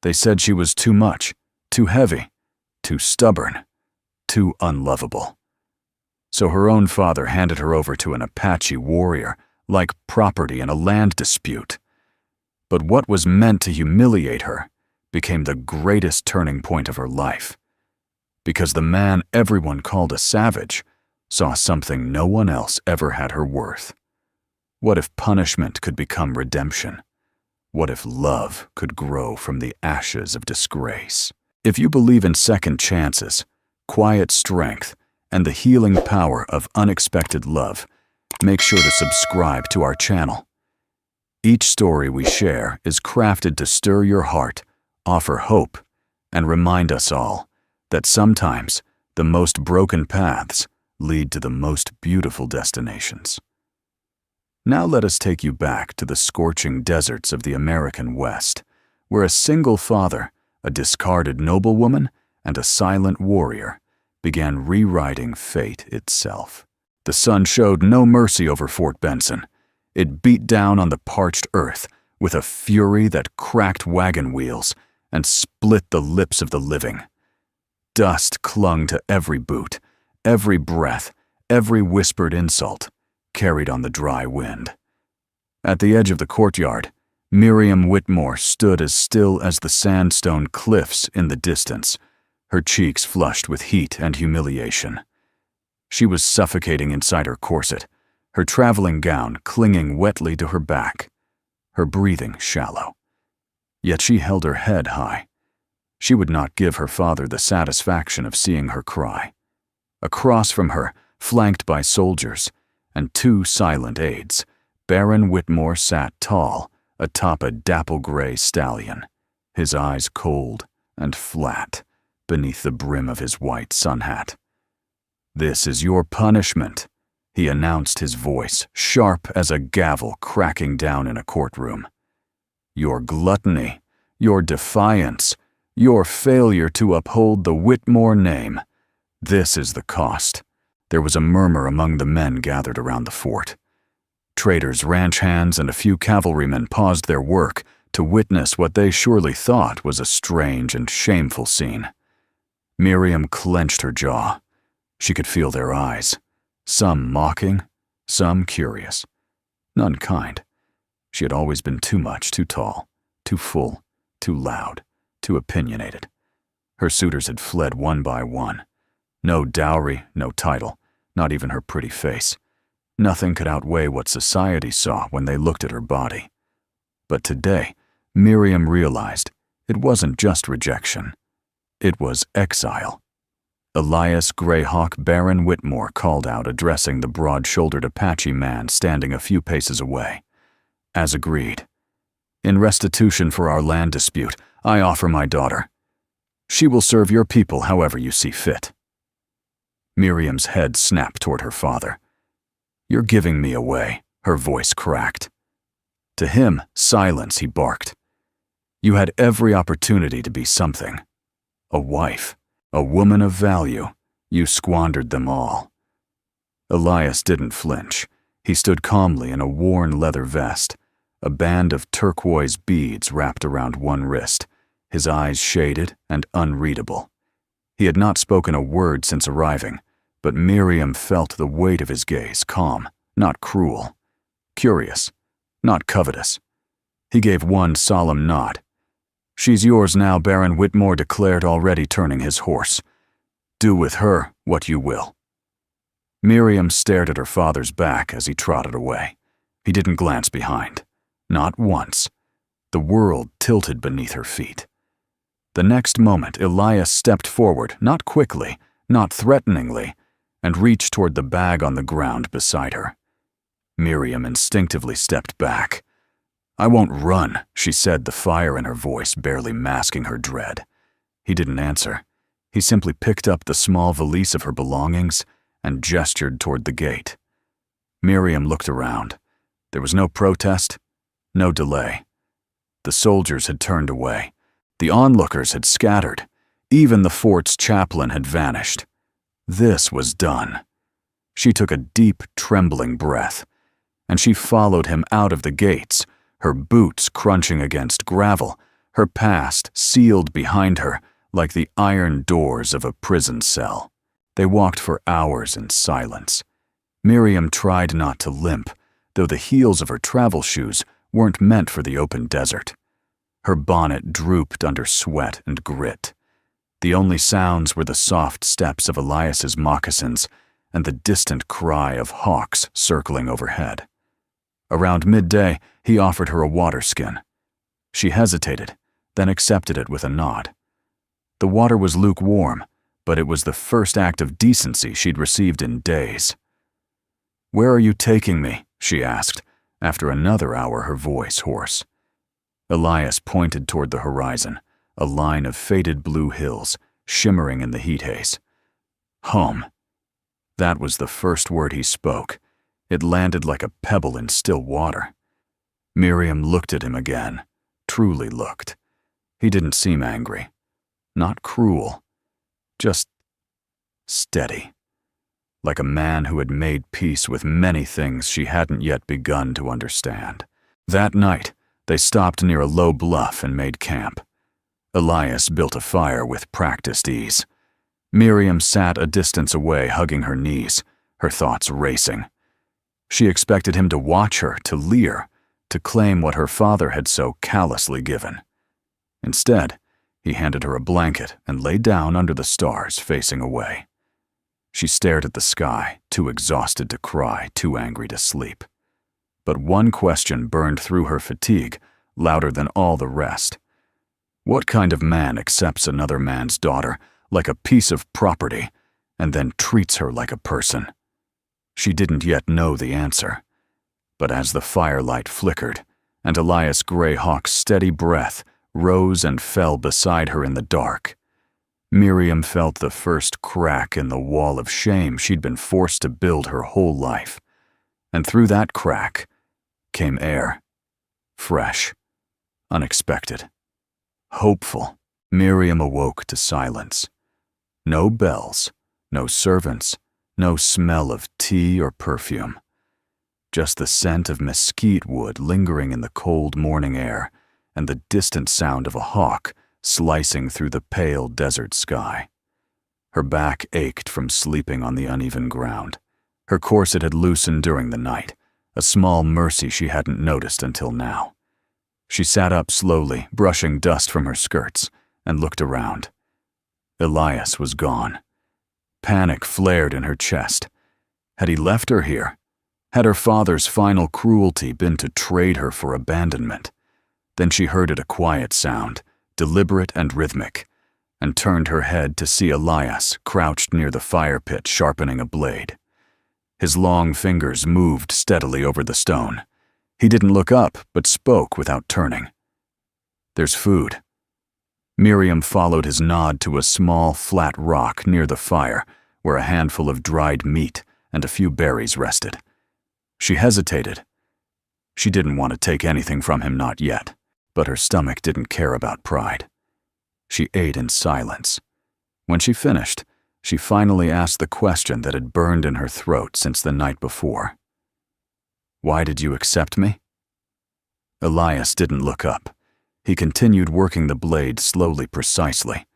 They said she was too much, too heavy, too stubborn, too unlovable. So her own father handed her over to an Apache warrior, like property in a land dispute. But what was meant to humiliate her became the greatest turning point of her life, because the man everyone called a savage saw something no one else ever had her worth. What if punishment could become redemption? What if love could grow from the ashes of disgrace? If you believe in second chances, quiet strength, and the healing power of unexpected love, make sure to subscribe to our channel. Each story we share is crafted to stir your heart, offer hope, and remind us all that sometimes the most broken paths lead to the most beautiful destinations. Now let us take you back to the scorching deserts of the American West, where a single father, a discarded noblewoman, and a silent warrior began rewriting fate itself. The sun showed no mercy over Fort Benson. It beat down on the parched earth with a fury that cracked wagon wheels and split the lips of the living. Dust clung to every boot, every breath, every whispered insult, carried on the dry wind. At the edge of the courtyard, Miriam Whitmore stood as still as the sandstone cliffs in the distance, her cheeks flushed with heat and humiliation. She was suffocating inside her corset, her traveling gown clinging wetly to her back, her breathing shallow. Yet she held her head high. She would not give her father the satisfaction of seeing her cry. Across from her, flanked by soldiers and 2 silent aides, Baron Whitmore sat tall atop a dapple-gray stallion, his eyes cold and flat beneath the brim of his white sun hat. "This is your punishment," he announced, his voice sharp as a gavel cracking down in a courtroom. "Your gluttony, your defiance, your failure to uphold the Whitmore name. This is the cost." There was a murmur among the men gathered around the fort. Traders, ranch hands, and a few cavalrymen paused their work to witness what they surely thought was a strange and shameful scene. Miriam clenched her jaw. She could feel their eyes, some mocking, some curious, none kind. She had always been too much, too tall, too full, too loud, too opinionated. Her suitors had fled one by one. No dowry, no title, not even her pretty face. Nothing could outweigh what society saw when they looked at her body. But today, Miriam realized it wasn't just rejection. It was exile. Elias Greyhawk Baron Whitmore called out, addressing the broad-shouldered Apache man standing a few paces away. "As agreed. In restitution for our land dispute, I offer my daughter. She will serve your people however you see fit." Miriam's head snapped toward her father. "You're giving me away," her voice cracked. To him, silence, he barked. "You had every opportunity to be something. A wife, a woman of value. You squandered them all." Elias didn't flinch. He stood calmly in a worn leather vest, a band of turquoise beads wrapped around one wrist, his eyes shaded and unreadable. He had not spoken a word since arriving, but Miriam felt the weight of his gaze, calm, not cruel, curious, not covetous. He gave one solemn nod. "She's yours now," Baron Whitmore declared, already turning his horse. "Do with her what you will." Miriam stared at her father's back as he trotted away. He didn't glance behind. Not once. The world tilted beneath her feet. The next moment, Elias stepped forward, not quickly, not threateningly, and reached toward the bag on the ground beside her. Miriam instinctively stepped back. "I won't run," she said, the fire in her voice barely masking her dread. He didn't answer. He simply picked up the small valise of her belongings and gestured toward the gate. Miriam looked around. There was no protest, no delay. The soldiers had turned away. The onlookers had scattered. Even the fort's chaplain had vanished. This was done. She took a deep, trembling breath, and she followed him out of the gates, her boots crunching against gravel, her past sealed behind her like the iron doors of a prison cell. They walked for hours in silence. Miriam tried not to limp, though the heels of her travel shoes weren't meant for the open desert. Her bonnet drooped under sweat and grit. The only sounds were the soft steps of Elias's moccasins and the distant cry of hawks circling overhead. Around midday, he offered her a water skin. She hesitated, then accepted it with a nod. The water was lukewarm, but it was the first act of decency she'd received in days. "Where are you taking me?" she asked, after another hour, her voice hoarse. Elias pointed toward the horizon, a line of faded blue hills, shimmering in the heat haze. "Home." That was the first word he spoke. It landed like a pebble in still water. Miriam looked at him again, truly looked. He didn't seem angry. Not cruel. Just steady. Like a man who had made peace with many things she hadn't yet begun to understand. That night, they stopped near a low bluff and made camp. Elias built a fire with practiced ease. Miriam sat a distance away, hugging her knees, her thoughts racing. She expected him to watch her, to leer, to claim what her father had so callously given. Instead, he handed her a blanket and lay down under the stars, facing away. She stared at the sky, too exhausted to cry, too angry to sleep. But one question burned through her fatigue, louder than all the rest. What kind of man accepts another man's daughter like a piece of property and then treats her like a person? She didn't yet know the answer. But as the firelight flickered, and Elias Greyhawk's steady breath rose and fell beside her in the dark, Miriam felt the first crack in the wall of shame she'd been forced to build her whole life. And through that crack came air. Fresh, unexpected, hopeful. Miriam awoke to silence. No bells, no servants, no smell of tea or perfume. Just the scent of mesquite wood lingering in the cold morning air and the distant sound of a hawk slicing through the pale desert sky. Her back ached from sleeping on the uneven ground. Her corset had loosened during the night, a small mercy she hadn't noticed until now. She sat up slowly, brushing dust from her skirts, and looked around. Elias was gone. Panic flared in her chest. Had he left her here? Had her father's final cruelty been to trade her for abandonment? Then she heard it, a quiet sound, deliberate and rhythmic, and turned her head to see Elias crouched near the fire pit sharpening a blade. His long fingers moved steadily over the stone. He didn't look up, but spoke without turning. "There's food." Miriam followed his nod to a small, flat rock near the fire where a handful of dried meat and a few berries rested. She hesitated. She didn't want to take anything from him, not yet, but her stomach didn't care about pride. She ate in silence. When she finished, she finally asked the question that had burned in her throat since the night before. "Why did you accept me?" Elias didn't look up. He continued working the blade slowly, precisely.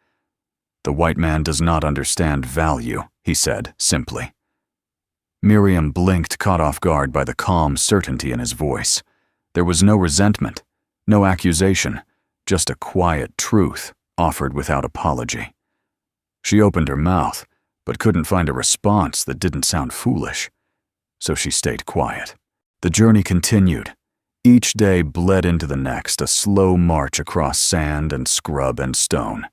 "The white man does not understand value," he said, simply. Miriam blinked, caught off guard by the calm certainty in his voice. There was no resentment, no accusation, just a quiet truth offered without apology. She opened her mouth, but couldn't find a response that didn't sound foolish. So she stayed quiet. The journey continued. Each day bled into the next, a slow march across sand and scrub and stone.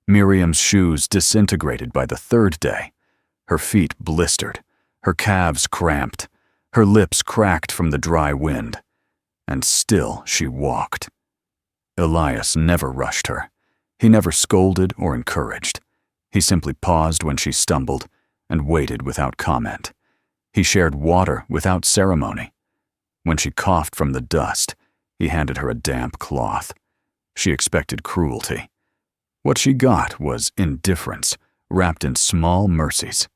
Miriam's shoes disintegrated by the third day. Her feet blistered, her calves cramped, her lips cracked from the dry wind. And still she walked. Elias never rushed her. He never scolded or encouraged. He simply paused when she stumbled and waited without comment. He shared water without ceremony. When she coughed from the dust, he handed her a damp cloth. She expected cruelty. What she got was indifference, wrapped in small mercies.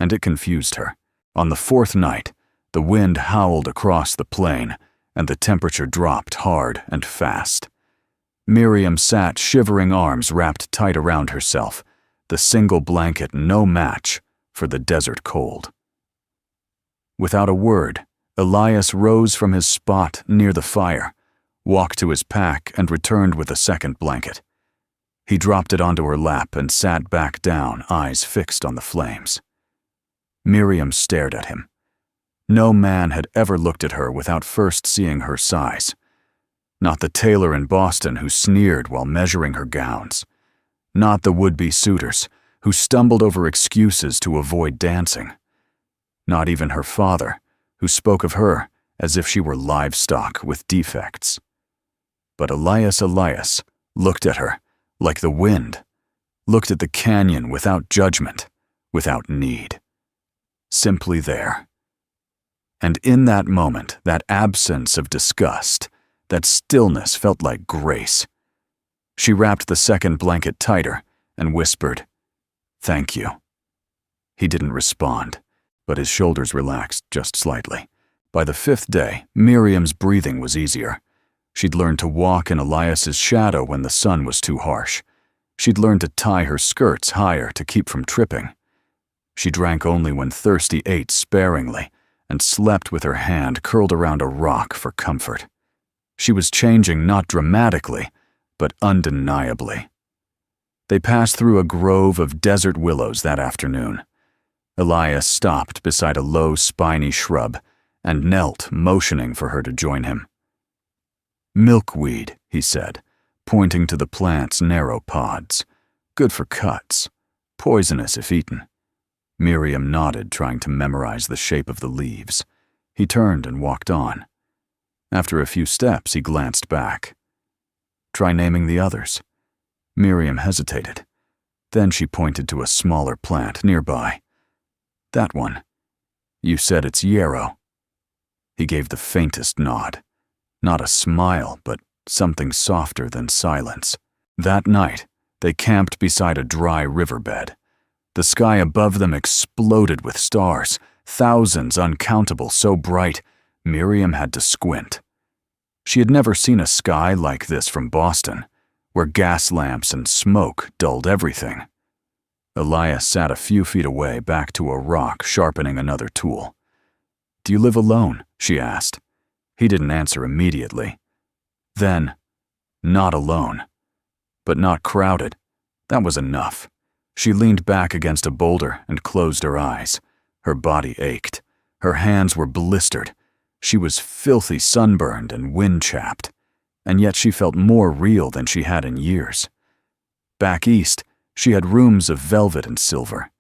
And it confused her. On the fourth night, the wind howled across the plain, and the temperature dropped hard and fast. Miriam sat, shivering, arms wrapped tight around herself, the single blanket no match for the desert cold. Without a word, Elias rose from his spot near the fire, walked to his pack, and returned with a second blanket. He dropped it onto her lap and sat back down, eyes fixed on the flames. Miriam stared at him. No man had ever looked at her without first seeing her size. Not the tailor in Boston who sneered while measuring her gowns. Not the would-be suitors who stumbled over excuses to avoid dancing. Not even her father, who spoke of her as if she were livestock with defects. But Elias looked at her like the wind, looked at the canyon without judgment, without need. Simply there. And in that moment, that absence of disgust, that stillness felt like grace. She wrapped the second blanket tighter and whispered, "Thank you." He didn't respond, but his shoulders relaxed just slightly. By the fifth day, Miriam's breathing was easier. She'd learned to walk in Elias's shadow when the sun was too harsh. She'd learned to tie her skirts higher to keep from tripping. She drank only when thirsty, ate sparingly, and slept with her hand curled around a rock for comfort. She was changing not dramatically, but undeniably. They passed through a grove of desert willows that afternoon. Elias stopped beside a low, spiny shrub and knelt, motioning for her to join him. "Milkweed," he said, pointing to the plant's narrow pods. "Good for cuts. Poisonous if eaten." Miriam nodded, trying to memorize the shape of the leaves. He turned and walked on. After a few steps, he glanced back. "Try naming the others." Miriam hesitated. Then she pointed to a smaller plant nearby. "That one. You said it's yarrow." He gave the faintest nod. Not a smile, but something softer than silence. That night, they camped beside a dry riverbed. The sky above them exploded with stars, thousands uncountable, so bright, Miriam had to squint. She had never seen a sky like this from Boston, where gas lamps and smoke dulled everything. Elias sat a few feet away, back to a rock, sharpening another tool. "Do you live alone?" she asked. He didn't answer immediately. Then, not alone. But not crowded. That was enough. She leaned back against a boulder and closed her eyes. Her body ached. Her hands were blistered. She was filthy sunburned and wind-chapped. And yet she felt more real than she had in years. Back east, she had rooms of velvet and silver.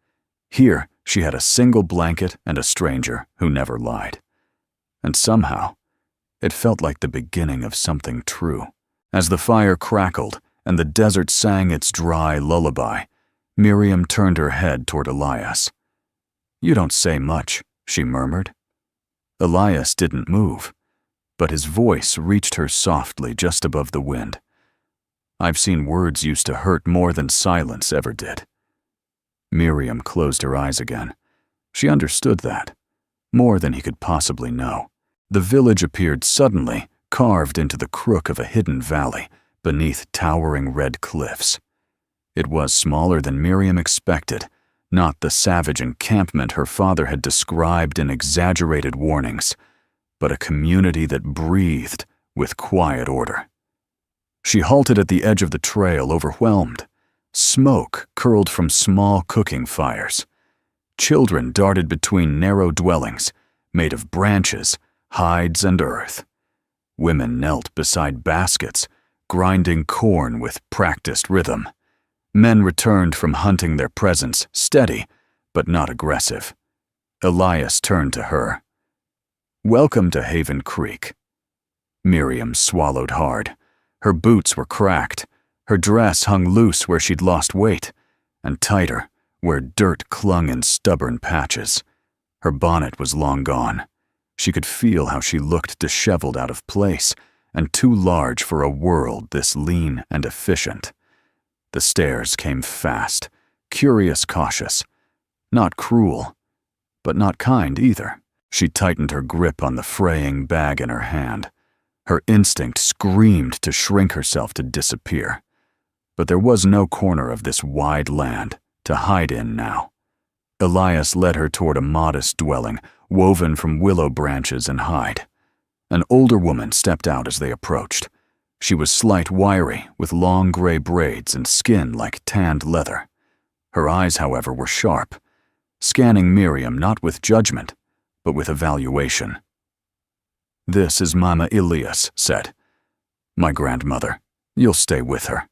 Here, she had a single blanket and a stranger who never lied. And somehow, it felt like the beginning of something true. As the fire crackled and the desert sang its dry lullaby, Miriam turned her head toward Elias. "You don't say much," she murmured. Elias didn't move, but his voice reached her softly just above the wind. "I've seen words used to hurt more than silence ever did." Miriam closed her eyes again. She understood that, more than he could possibly know. The village appeared suddenly, carved into the crook of a hidden valley, beneath towering red cliffs. It was smaller than Miriam expected, not the savage encampment her father had described in exaggerated warnings, but a community that breathed with quiet order. She halted at the edge of the trail, overwhelmed. Smoke curled from small cooking fires. Children darted between narrow dwellings, made of branches, hides, and earth. Women knelt beside baskets, grinding corn with practiced rhythm. Men returned from hunting their presents, steady, but not aggressive. Elias turned to her. "Welcome to Haven Creek." Miriam swallowed hard. Her boots were cracked. Her dress hung loose where she'd lost weight, and tighter where dirt clung in stubborn patches. Her bonnet was long gone. She could feel how she looked disheveled, out of place, and too large for a world this lean and efficient. The stairs came fast, curious, cautious. Not cruel, but not kind either. She tightened her grip on the fraying bag in her hand. Her instinct screamed to shrink herself to disappear. But there was no corner of this wide land to hide in now. Elias led her toward a modest dwelling, woven from willow branches and hide. An older woman stepped out as they approached. She was slight wiry, with long gray braids and skin like tanned leather. Her eyes, however, were sharp, scanning Miriam not with judgment, but with evaluation. "This is Mama Elias," said. "My grandmother. You'll stay with her."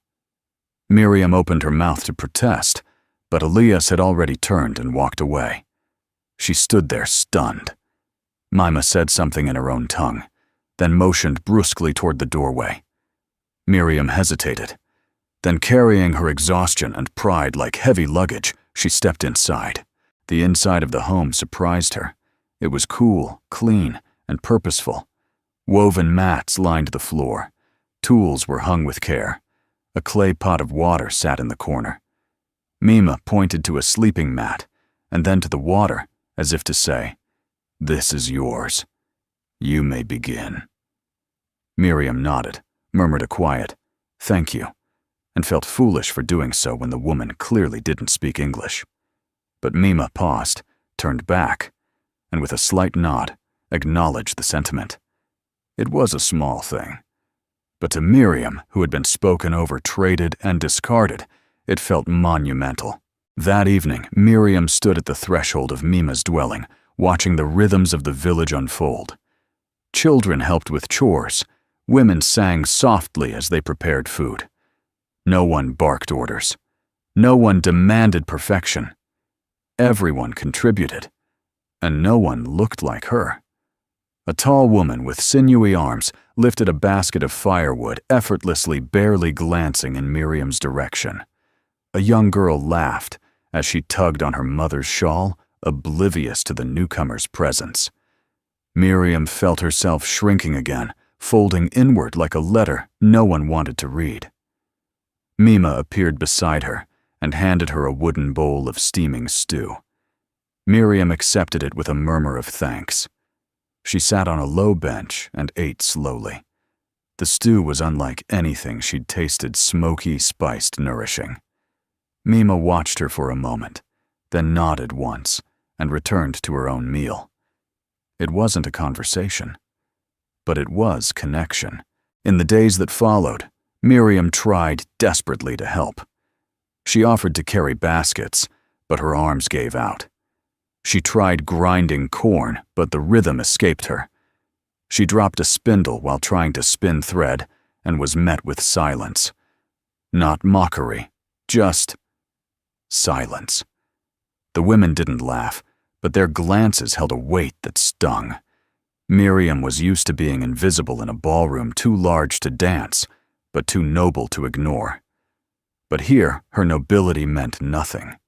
Miriam opened her mouth to protest, but Elias had already turned and walked away. She stood there stunned. Mima said something in her own tongue, then motioned brusquely toward the doorway. Miriam hesitated. Then, carrying her exhaustion and pride like heavy luggage, she stepped inside. The inside of the home surprised her. It was cool, clean, and purposeful. Woven mats lined the floor. Tools were hung with care. A clay pot of water sat in the corner. Mima pointed to a sleeping mat, and then to the water, as if to say, "This is yours. You may begin." Miriam nodded, murmured a quiet, "Thank you," and felt foolish for doing so when the woman clearly didn't speak English. But Mima paused, turned back, and with a slight nod, acknowledged the sentiment. It was a small thing. But to Miriam, who had been spoken over, traded, and discarded, it felt monumental. That evening, Miriam stood at the threshold of Mima's dwelling, watching the rhythms of the village unfold. Children helped with chores. Women sang softly as they prepared food. No one barked orders. No one demanded perfection. Everyone contributed, and no one looked like her. A tall woman with sinewy arms lifted a basket of firewood, effortlessly, barely glancing in Miriam's direction. A young girl laughed as she tugged on her mother's shawl, oblivious to the newcomer's presence. Miriam felt herself shrinking again, folding inward like a letter no one wanted to read. Mima appeared beside her and handed her a wooden bowl of steaming stew. Miriam accepted it with a murmur of thanks. She sat on a low bench and ate slowly. The stew was unlike anything she'd tasted, smoky, spiced, nourishing. Mima watched her for a moment, then nodded once and returned to her own meal. It wasn't a conversation, but it was connection. In the days that followed, Miriam tried desperately to help. She offered to carry baskets, but her arms gave out. She tried grinding corn, but the rhythm escaped her. She dropped a spindle while trying to spin thread and was met with silence. Not mockery, just silence. The women didn't laugh, but their glances held a weight that stung. Miriam was used to being invisible in a ballroom too large to dance, but too noble to ignore. But here, her nobility meant nothing,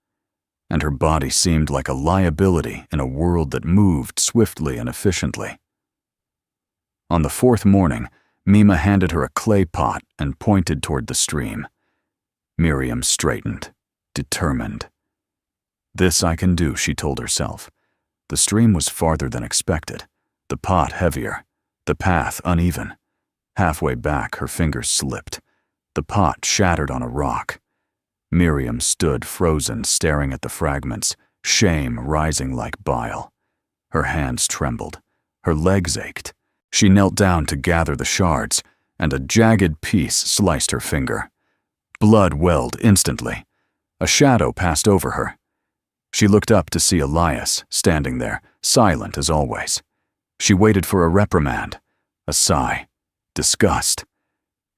and her body seemed like a liability in a world that moved swiftly and efficiently. On the fourth morning, Mima handed her a clay pot and pointed toward the stream. Miriam straightened, determined. "This I can do," she told herself. The stream was farther than expected, the pot heavier, the path uneven. Halfway back, her fingers slipped. The pot shattered on a rock. Miriam stood frozen, staring at the fragments, shame rising like bile. Her hands trembled. Her legs ached. She knelt down to gather the shards, and a jagged piece sliced her finger. Blood welled instantly. A shadow passed over her. She looked up to see Elias standing there, silent as always. She waited for a reprimand, a sigh, disgust.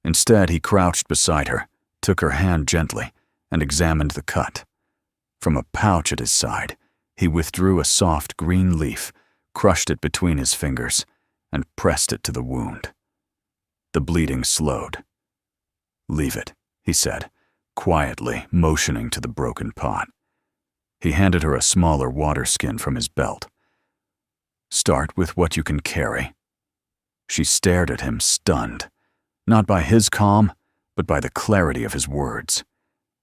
Instead, he crouched beside her, took her hand gently, and examined the cut. From a pouch at his side, he withdrew a soft green leaf, crushed it between his fingers, and pressed it to the wound. The bleeding slowed. "Leave it," he said, quietly motioning to the broken pot. He handed her a smaller water skin from his belt. "Start with what you can carry." She stared at him, stunned, not by his calm, but by the clarity of his words.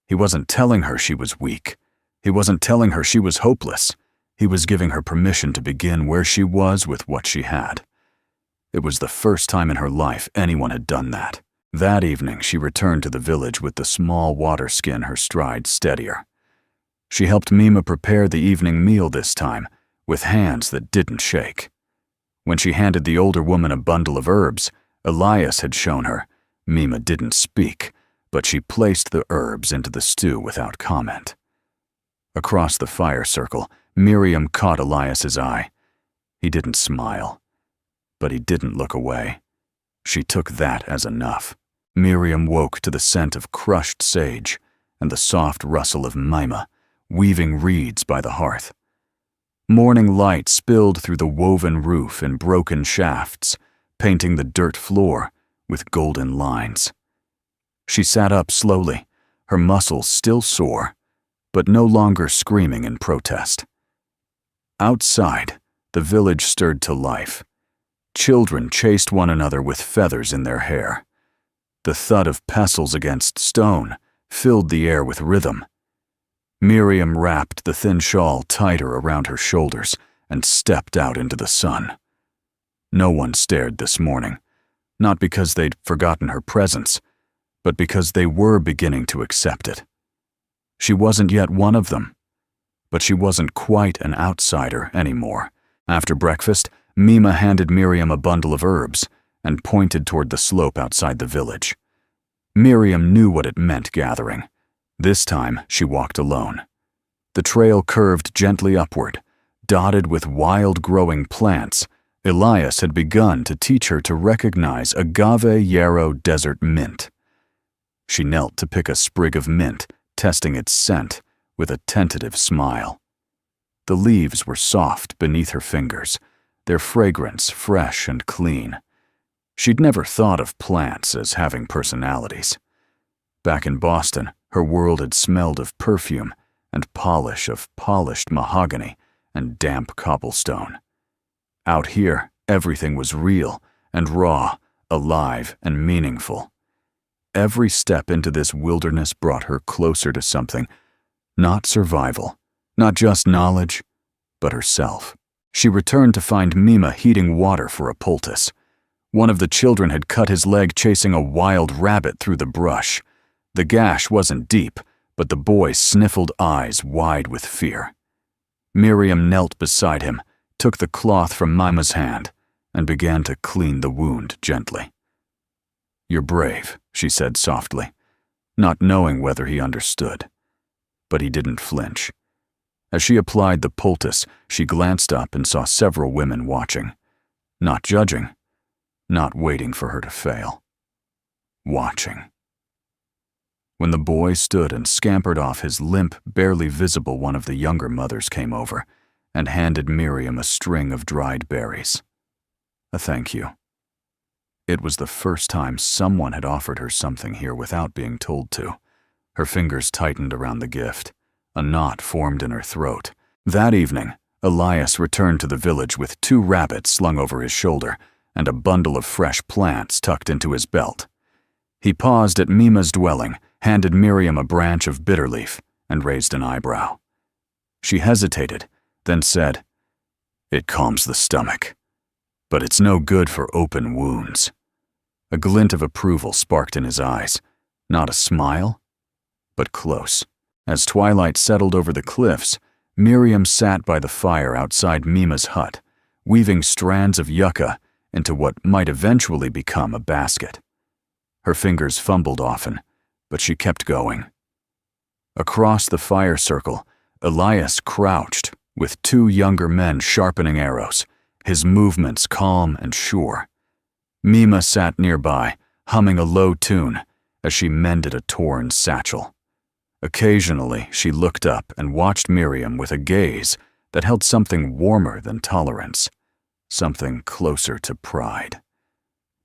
He wasn't telling her she was weak. He wasn't telling her she was hopeless. He was giving her permission to begin where she was with what she had. It was the first time in her life anyone had done that. That evening, she returned to the village with the small water skin, her stride steadier. She helped Mima prepare the evening meal this time, with hands that didn't shake. When she handed the older woman a bundle of herbs, Elias had shown her. Mima didn't speak, but she placed the herbs into the stew without comment. Across the fire circle, Miriam caught Elias's eye. He didn't smile, but he didn't look away. She took that as enough. Miriam woke to the scent of crushed sage and the soft rustle of Mima, weaving reeds by the hearth. Morning light spilled through the woven roof in broken shafts, painting the dirt floor with golden lines. She sat up slowly, her muscles still sore, but no longer screaming in protest. Outside, the village stirred to life. Children chased one another with feathers in their hair. The thud of pestles against stone filled the air with rhythm. Miriam wrapped the thin shawl tighter around her shoulders and stepped out into the sun. No one stared this morning, not because they'd forgotten her presence, but because they were beginning to accept it. She wasn't yet one of them, but she wasn't quite an outsider anymore. After breakfast, Mima handed Miriam a bundle of herbs and pointed toward the slope outside the village. Miriam knew what it meant gathering. This time, she walked alone. The trail curved gently upward, dotted with wild-growing plants. Elias had begun to teach her to recognize agave yarrow desert mint. She knelt to pick a sprig of mint, testing its scent with a tentative smile. The leaves were soft beneath her fingers, their fragrance fresh and clean. She'd never thought of plants as having personalities. Back in Boston, her world had smelled of perfume and polish of polished mahogany and damp cobblestone. Out here, everything was real and raw, alive and meaningful. Every step into this wilderness brought her closer to something, not survival, not just knowledge, but herself. She returned to find Mima heating water for a poultice. One of the children had cut his leg chasing a wild rabbit through the brush. The gash wasn't deep, but the boy's sniffled eyes wide with fear. Miriam knelt beside him, took the cloth from Mima's hand, and began to clean the wound gently. "You're brave," she said softly, not knowing whether he understood. But he didn't flinch. As she applied the poultice, she glanced up and saw several women watching, not judging, not waiting for her to fail. Watching. When the boy stood and scampered off, his limp, barely visible one of the younger mothers came over and handed Miriam a string of dried berries. A thank you. It was the first time someone had offered her something here without being told to. Her fingers tightened around the gift. A knot formed in her throat. That evening, Elias returned to the village with 2 rabbits slung over his shoulder and a bundle of fresh plants tucked into his belt. He paused at Mima's dwelling, handed Miriam a branch of bitterleaf, and raised an eyebrow. She hesitated, then said, "It calms the stomach, but it's no good for open wounds." A glint of approval sparked in his eyes, not a smile, but close. As twilight settled over the cliffs, Miriam sat by the fire outside Mima's hut, weaving strands of yucca into what might eventually become a basket. Her fingers fumbled often, but she kept going. Across the fire circle, Elias crouched, with 2 younger men sharpening arrows, his movements calm and sure. Mima sat nearby, humming a low tune as she mended a torn satchel. Occasionally, she looked up and watched Miriam with a gaze that held something warmer than tolerance, something closer to pride.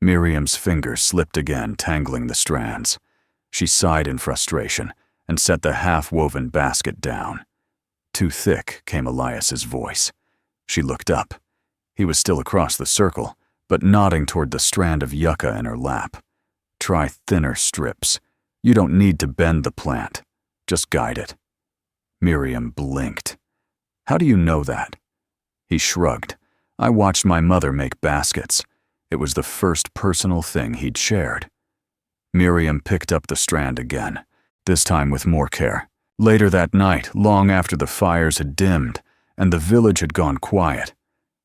Miriam's fingers slipped again, tangling the strands. She sighed in frustration and set the half-woven basket down. Too thick, came Elias's voice. She looked up. He was still across the circle, but nodding toward the strand of yucca in her lap. "Try thinner strips. You don't need to bend the plant. Just guide it." Miriam blinked. "How do you know that?" He shrugged. "I watched my mother make baskets. It was the first personal thing he'd shared. Miriam picked up the strand again, this time with more care. Later that night, long after the fires had dimmed and the village had gone quiet,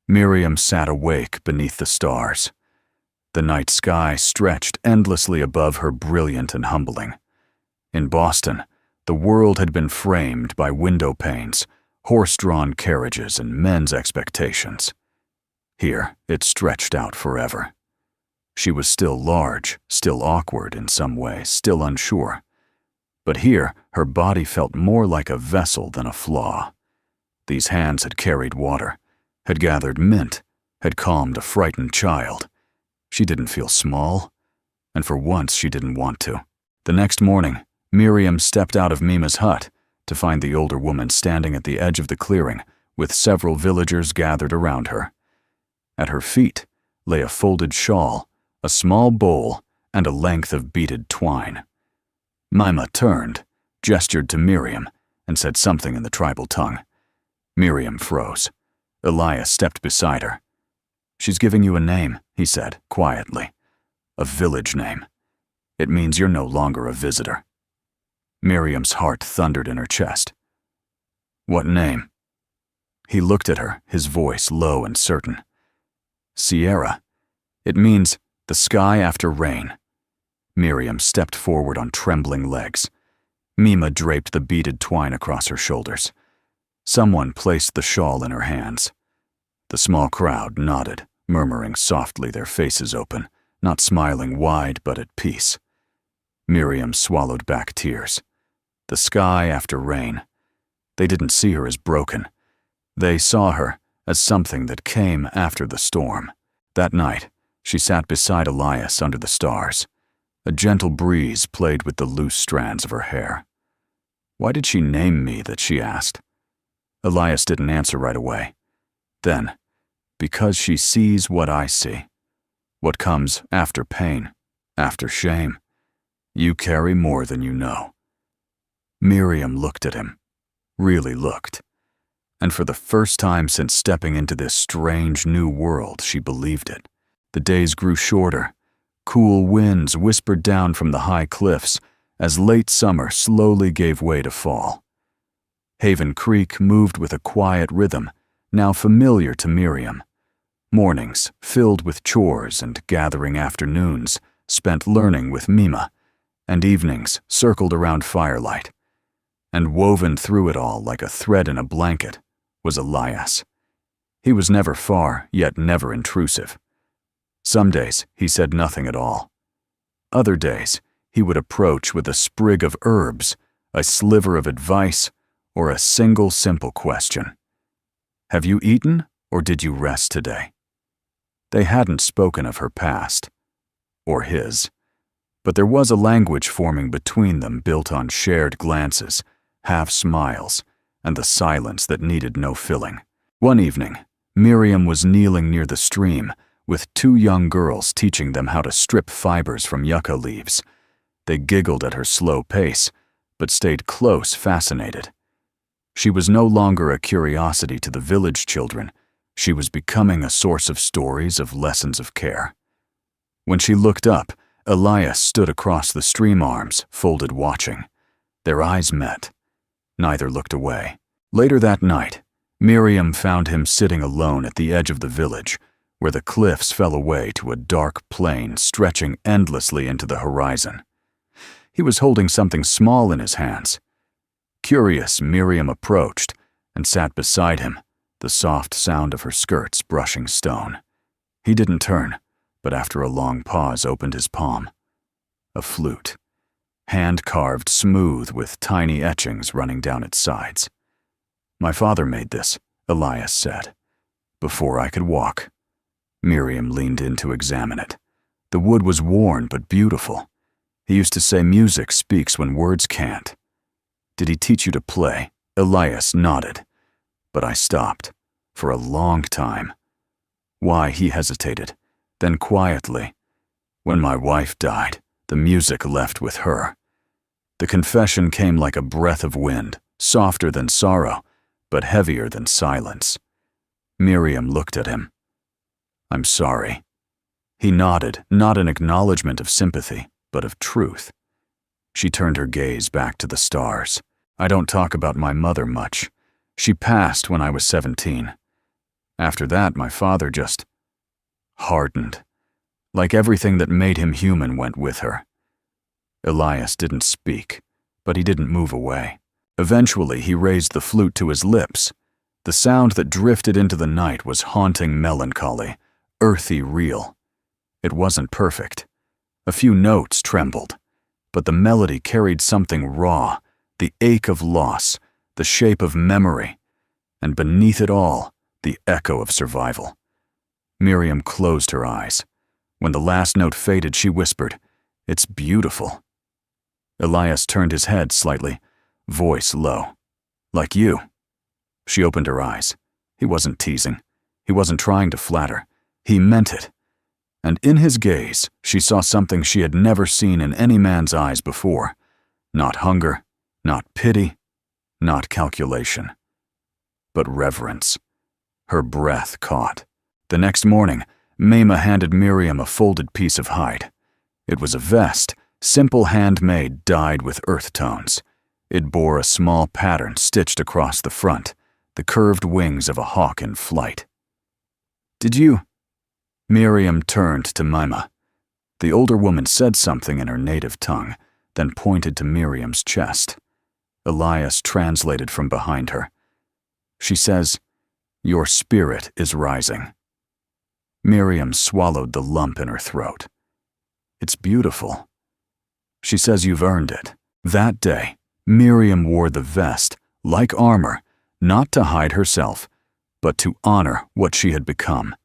Miriam sat awake beneath the stars. The night sky stretched endlessly above her, brilliant and humbling. In Boston, the world had been framed by window panes, horse-drawn carriages, and men's expectations. Here, it stretched out forever. She was still large, still awkward in some ways, still unsure. But here, her body felt more like a vessel than a flaw. These hands had carried water, had gathered mint, had calmed a frightened child. She didn't feel small, and for once she didn't want to. The next morning, Miriam stepped out of Mima's hut to find the older woman standing at the edge of the clearing with several villagers gathered around her. At her feet lay a folded shawl, a small bowl, and a length of beaded twine. Mima turned, gestured to Miriam, and said something in the tribal tongue. Miriam froze. Elias stepped beside her. "She's giving you a name," he said, quietly. "A village name. It means you're no longer a visitor." Miriam's heart thundered in her chest. "What name?" He looked at her, his voice low and certain. "Sierra. It means the sky after rain." Miriam stepped forward on trembling legs. Mima draped the beaded twine across her shoulders. Someone placed the shawl in her hands. The small crowd nodded, murmuring softly, their faces open, not smiling wide but at peace. Miriam swallowed back tears. The sky after rain. They didn't see her as broken. They saw her as something that came after the storm. That night, she sat beside Elias under the stars. A gentle breeze played with the loose strands of her hair. "Why did she name me that?" she asked. Elias didn't answer right away. Then, "Because she sees what I see. What comes after pain, after shame. You carry more than you know." Miriam looked at him, really looked. And for the first time since stepping into this strange new world, she believed it. The days grew shorter. Cool winds whispered down from the high cliffs as late summer slowly gave way to fall. Haven Creek moved with a quiet rhythm, now familiar to Miriam. Mornings, filled with chores and gathering afternoons, spent learning with Mima, and evenings circled around firelight. And woven through it all like a thread in a blanket was Elias. He was never far, yet never intrusive. Some days he said nothing at all. Other days he would approach with a sprig of herbs, a sliver of advice, or a single simple question. "Have you eaten, or did you rest today?" They hadn't spoken of her past, or his, but there was a language forming between them built on shared glances, half smiles, and the silence that needed no filling. One evening, Miriam was kneeling near the stream with two young girls teaching them how to strip fibers from yucca leaves. They giggled at her slow pace, but stayed close, fascinated. She was no longer a curiosity to the village children. She was becoming a source of stories, of lessons of care. When she looked up, Elias stood across the stream arms, folded watching. Their eyes met. Neither looked away. Later that night, Miriam found him sitting alone at the edge of the village, where the cliffs fell away to a dark plain stretching endlessly into the horizon. He was holding something small in his hands. Curious, Miriam approached and sat beside him, the soft sound of her skirts brushing stone. He didn't turn, but after a long pause opened his palm. A flute, hand-carved smooth with tiny etchings running down its sides. "My father made this," Elias said, "before I could walk." Miriam leaned in to examine it. The wood was worn but beautiful. He used to say music speaks when words can't. "Did he teach you to play?" Elias nodded. But I stopped, for a long time. "Why?" he hesitated. Then quietly, "When my wife died, the music left with her." The confession came like a breath of wind, softer than sorrow, but heavier than silence. Miriam looked at him. "I'm sorry." He nodded, not in acknowledgement of sympathy, but of truth. She turned her gaze back to the stars. I don't talk about my mother much. She passed when I was 17. After that, my father just hardened. Like everything that made him human went with her. Elias didn't speak, but he didn't move away. Eventually, he raised the flute to his lips. The sound that drifted into the night was haunting melancholy, earthy real. It wasn't perfect. A few notes trembled, but the melody carried something raw, the ache of loss, the shape of memory, and beneath it all, the echo of survival. Miriam closed her eyes. When the last note faded, she whispered, "It's beautiful." Elias turned his head slightly, voice low. "Like you." She opened her eyes. He wasn't teasing. He wasn't trying to flatter. He meant it. And in his gaze, she saw something she had never seen in any man's eyes before. Not hunger, not pity, not calculation, but reverence. Her breath caught. The next morning, Mima handed Miriam a folded piece of hide. It was a vest, simple handmade, dyed with earth tones. It bore a small pattern stitched across the front, the curved wings of a hawk in flight. "Did you?" Miriam turned to Mima. The older woman said something in her native tongue, then pointed to Miriam's chest. Elias translated from behind her. She says, "Your spirit is rising." Miriam swallowed the lump in her throat. "It's beautiful." She says you've earned it. That day, Miriam wore the vest, like armor, not to hide herself, but to honor what she had become.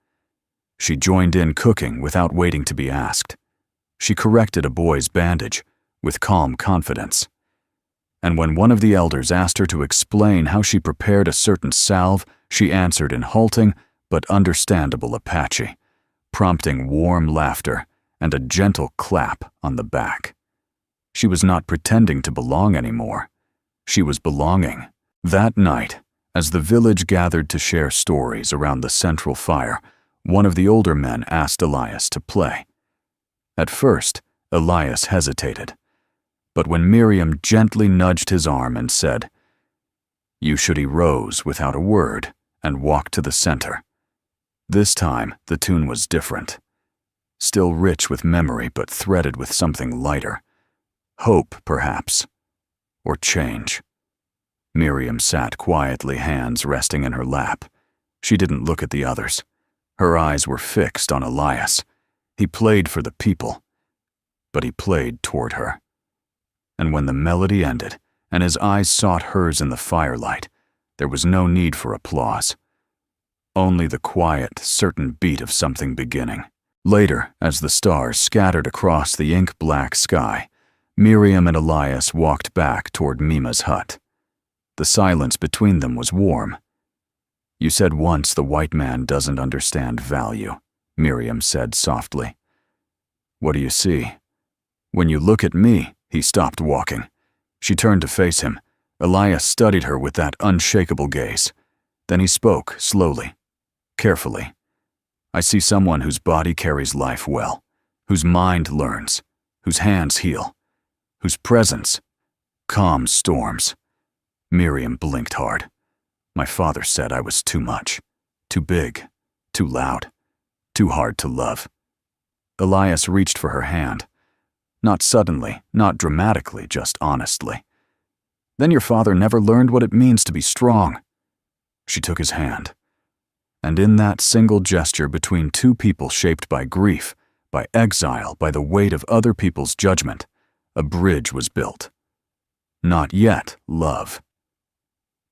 She joined in cooking without waiting to be asked. She corrected a boy's bandage with calm confidence. And when one of the elders asked her to explain how she prepared a certain salve, she answered in halting but understandable Apache, prompting warm laughter and a gentle clap on the back. She was not pretending to belong anymore. She was belonging. That night, as the village gathered to share stories around the central fire, one of the older men asked Elias to play. At first, Elias hesitated, but when Miriam gently nudged his arm and said, "You should," he rose without a word and walked to the center. This time, the tune was different. Still rich with memory, but threaded with something lighter. Hope, perhaps. Or change. Miriam sat quietly, hands resting in her lap. She didn't look at the others. Her eyes were fixed on Elias. He played for the people, but he played toward her. And when the melody ended, and his eyes sought hers in the firelight, there was no need for applause. Only the quiet, certain beat of something beginning. Later, as the stars scattered across the ink-black sky, Miriam and Elias walked back toward Mima's hut. The silence between them was warm. "You said once the white man doesn't understand value," Miriam said softly. "What do you see?" "When you look at me," he stopped walking. She turned to face him. Elias studied her with that unshakable gaze. Then he spoke, slowly, carefully. "I see someone whose body carries life well, whose mind learns, whose hands heal, whose presence calms storms." Miriam blinked hard. "My father said I was too much, too big, too loud, too hard to love." Elias reached for her hand. Not suddenly, not dramatically, just honestly. "Then your father never learned what it means to be strong." She took his hand. And in that single gesture between two people shaped by grief, by exile, by the weight of other people's judgment, a bridge was built. Not yet love,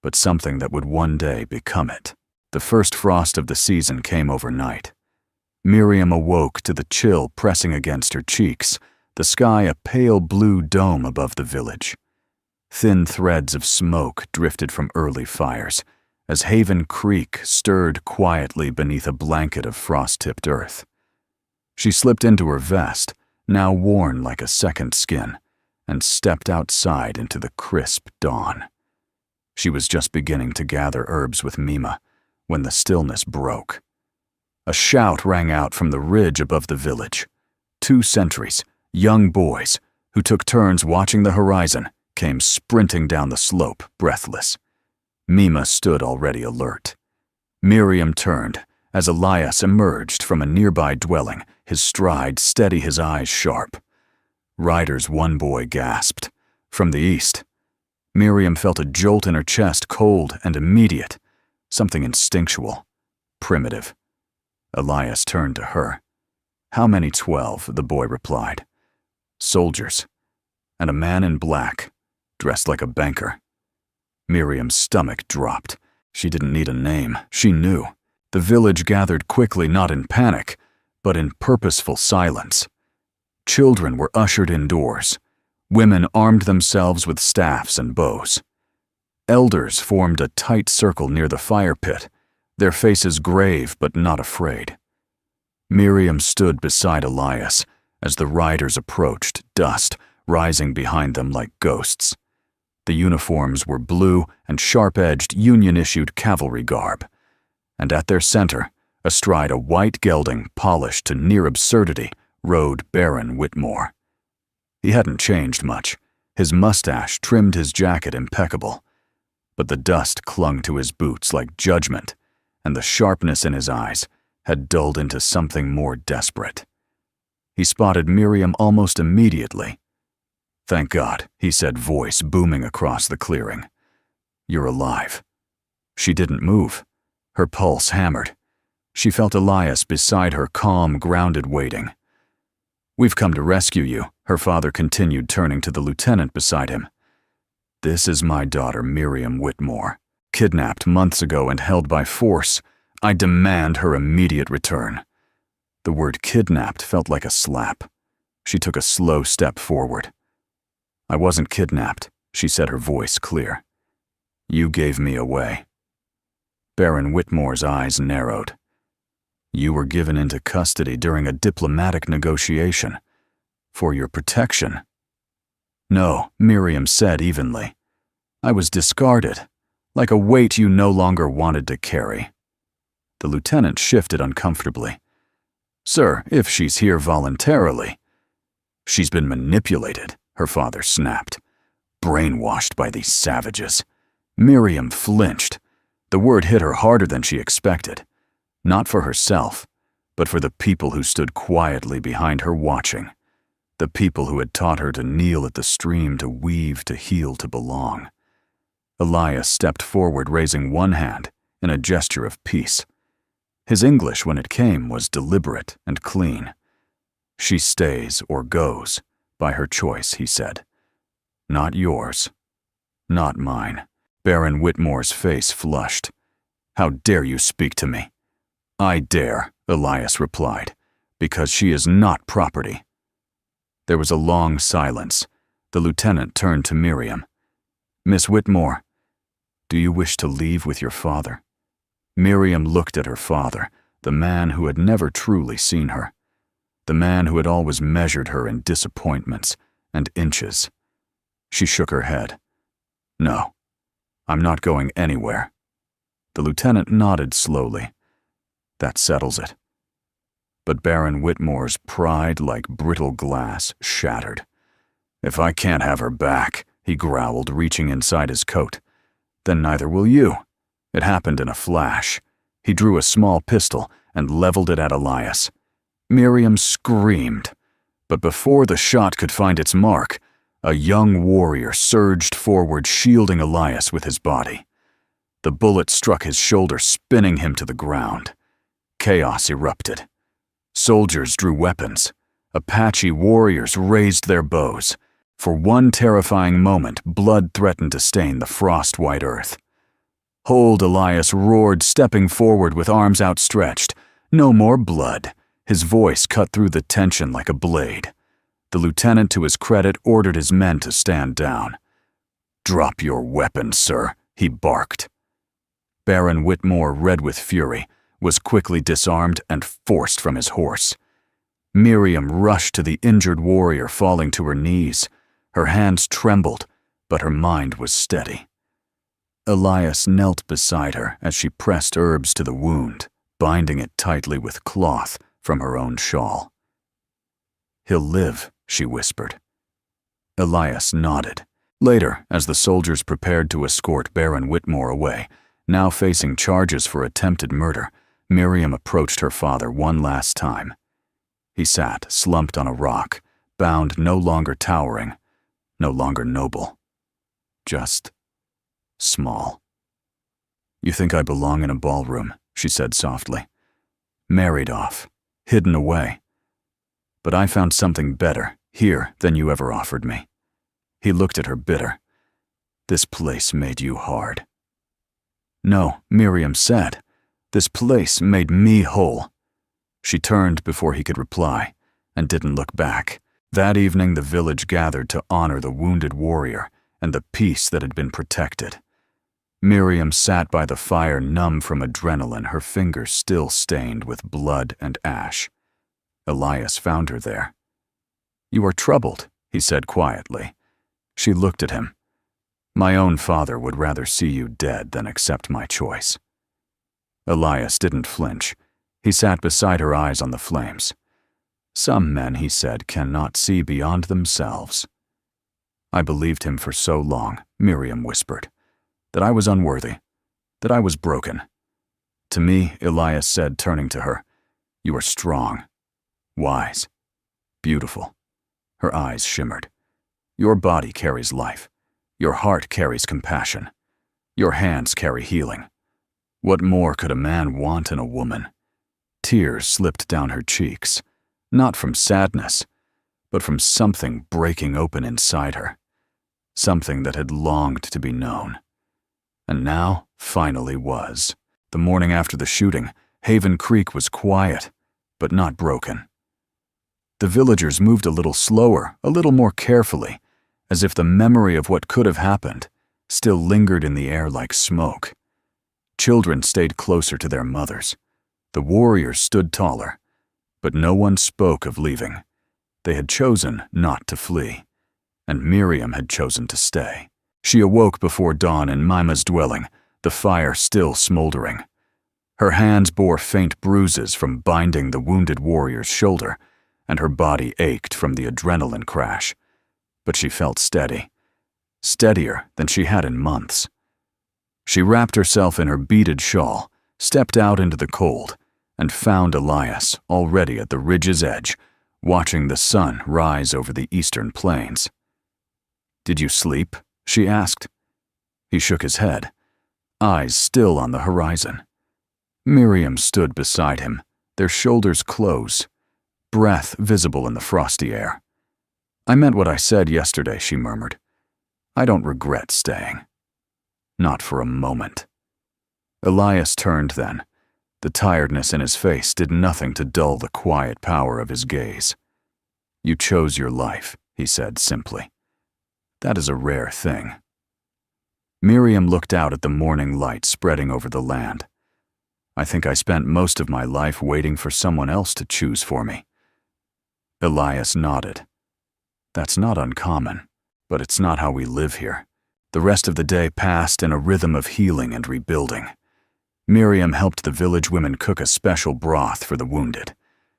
but something that would one day become it. The first frost of the season came overnight. Miriam awoke to the chill pressing against her cheeks, the sky a pale blue dome above the village. Thin threads of smoke drifted from early fires, as Haven Creek stirred quietly beneath a blanket of frost-tipped earth. She slipped into her vest, now worn like a second skin, and stepped outside into the crisp dawn. She was just beginning to gather herbs with Mima when the stillness broke. A shout rang out from the ridge above the village. 2 sentries, young boys, who took turns watching the horizon, came sprinting down the slope, breathless. Mima stood already alert. Miriam turned as Elias emerged from a nearby dwelling, his stride steady, his eyes sharp. Riders, one boy gasped. From the east. Miriam felt a jolt in her chest, cold and immediate, something instinctual, primitive. Elias turned to her. "How many 12?" the boy replied. "Soldiers, and a man in black, dressed like a banker." Miriam's stomach dropped. She didn't need a name, she knew. The village gathered quickly, not in panic, but in purposeful silence. Children were ushered indoors. Women armed themselves with staffs and bows. Elders formed a tight circle near the fire pit, their faces grave but not afraid. Miriam stood beside Elias as the riders approached, dust rising behind them like ghosts. The uniforms were blue and sharp-edged Union-issued cavalry garb, and at their center, astride a white gelding polished to near absurdity, rode Baron Whitmore. He hadn't changed much. His mustache trimmed his jacket impeccable, but the dust clung to his boots like judgment, and the sharpness in his eyes had dulled into something more desperate. He spotted Miriam almost immediately. "Thank God," he said, voice booming across the clearing. "You're alive." She didn't move. Her pulse hammered. She felt Elias beside her, calm, grounded, waiting. "We've come to rescue you," her father continued, turning to the lieutenant beside him. "This is my daughter, Miriam Whitmore, kidnapped months ago and held by force. I demand her immediate return." The word kidnapped felt like a slap. She took a slow step forward. "I wasn't kidnapped," she said, her voice clear. "You gave me away." Baron Whitmore's eyes narrowed. "You were given into custody during a diplomatic negotiation. For your protection." "No," Miriam said evenly. "I was discarded, like a weight you no longer wanted to carry." The lieutenant shifted uncomfortably. "Sir, if she's here voluntarily—" "She's been manipulated," her father snapped. "Brainwashed by these savages." Miriam flinched. The word hit her harder than she expected. Not for herself, but for the people who stood quietly behind her watching. The people who had taught her to kneel at the stream, to weave, to heal, to belong. Elias stepped forward, raising one hand in a gesture of peace. His English, when it came, was deliberate and clean. "She stays or goes, by her choice," he said. "Not yours. Not mine." Baron Whitmore's face flushed. "How dare you speak to me?" "I dare," Elias replied, "because she is not property." There was a long silence. The lieutenant turned to Miriam. "Miss Whitmore, do you wish to leave with your father?" Miriam looked at her father, the man who had never truly seen her, the man who had always measured her in disappointments and inches. She shook her head. "No, I'm not going anywhere." The lieutenant nodded slowly. "That settles it." But Baron Whitmore's pride, like brittle glass, shattered. "If I can't have her back," he growled, reaching inside his coat, "then neither will you." It happened in a flash. He drew a small pistol and leveled it at Elias. Miriam screamed, but before the shot could find its mark, a young warrior surged forward, shielding Elias with his body. The bullet struck his shoulder, spinning him to the ground. Chaos erupted. Soldiers drew weapons. Apache warriors raised their bows. For one terrifying moment, blood threatened to stain the frost-white earth. "Hold!" Elias roared, stepping forward with arms outstretched. "No more blood." His voice cut through the tension like a blade. The lieutenant, to his credit, ordered his men to stand down. "Drop your weapon, sir," he barked. Baron Whitmore, red with fury, was quickly disarmed and forced from his horse. Miriam rushed to the injured warrior, falling to her knees. Her hands trembled, but her mind was steady. Elias knelt beside her as she pressed herbs to the wound, binding it tightly with cloth from her own shawl. "He'll live," she whispered. Elias nodded. Later, as the soldiers prepared to escort Baron Whitmore away, now facing charges for attempted murder, Miriam approached her father one last time. He sat, slumped on a rock, bound no longer towering, no longer noble. Just small. "You think I belong in a ballroom," she said softly. "Married off, hidden away. But I found something better here than you ever offered me." He looked at her bitter. "This place made you hard." "No," Miriam said. "This place made me whole." She turned before he could reply, and didn't look back. That evening the village gathered to honor the wounded warrior and the peace that had been protected. Miriam sat by the fire, numb from adrenaline, her fingers still stained with blood and ash. Elias found her there. "You are troubled," he said quietly. She looked at him. "My own father would rather see you dead than accept my choice." Elias didn't flinch. He sat beside her, eyes on the flames. "Some men," he said, "cannot see beyond themselves." "I believed him for so long," Miriam whispered, "that I was unworthy, that I was broken." "To me," Elias said, turning to her, "you are strong, wise, beautiful." Her eyes shimmered. "Your body carries life. Your heart carries compassion. Your hands carry healing. What more could a man want in a woman?" Tears slipped down her cheeks, not from sadness, but from something breaking open inside her, something that had longed to be known. And now, finally was. The morning after the shooting, Haven Creek was quiet, but not broken. The villagers moved a little slower, a little more carefully, as if the memory of what could have happened still lingered in the air like smoke. Children stayed closer to their mothers. The warriors stood taller, but no one spoke of leaving. They had chosen not to flee, and Miriam had chosen to stay. She awoke before dawn in Mima's dwelling, the fire still smoldering. Her hands bore faint bruises from binding the wounded warrior's shoulder, and her body ached from the adrenaline crash. But she felt steady, steadier than she had in months. She wrapped herself in her beaded shawl, stepped out into the cold, and found Elias already at the ridge's edge, watching the sun rise over the eastern plains. "Did you sleep?" she asked. He shook his head, eyes still on the horizon. Miriam stood beside him, their shoulders close, breath visible in the frosty air. "I meant what I said yesterday," she murmured. "I don't regret staying. Not for a moment." Elias turned then. The tiredness in his face did nothing to dull the quiet power of his gaze. "You chose your life," he said simply. "That is a rare thing." Miriam looked out at the morning light spreading over the land. "I think I spent most of my life waiting for someone else to choose for me." Elias nodded. "That's not uncommon, but it's not how we live here." The rest of the day passed in a rhythm of healing and rebuilding. Miriam helped the village women cook a special broth for the wounded.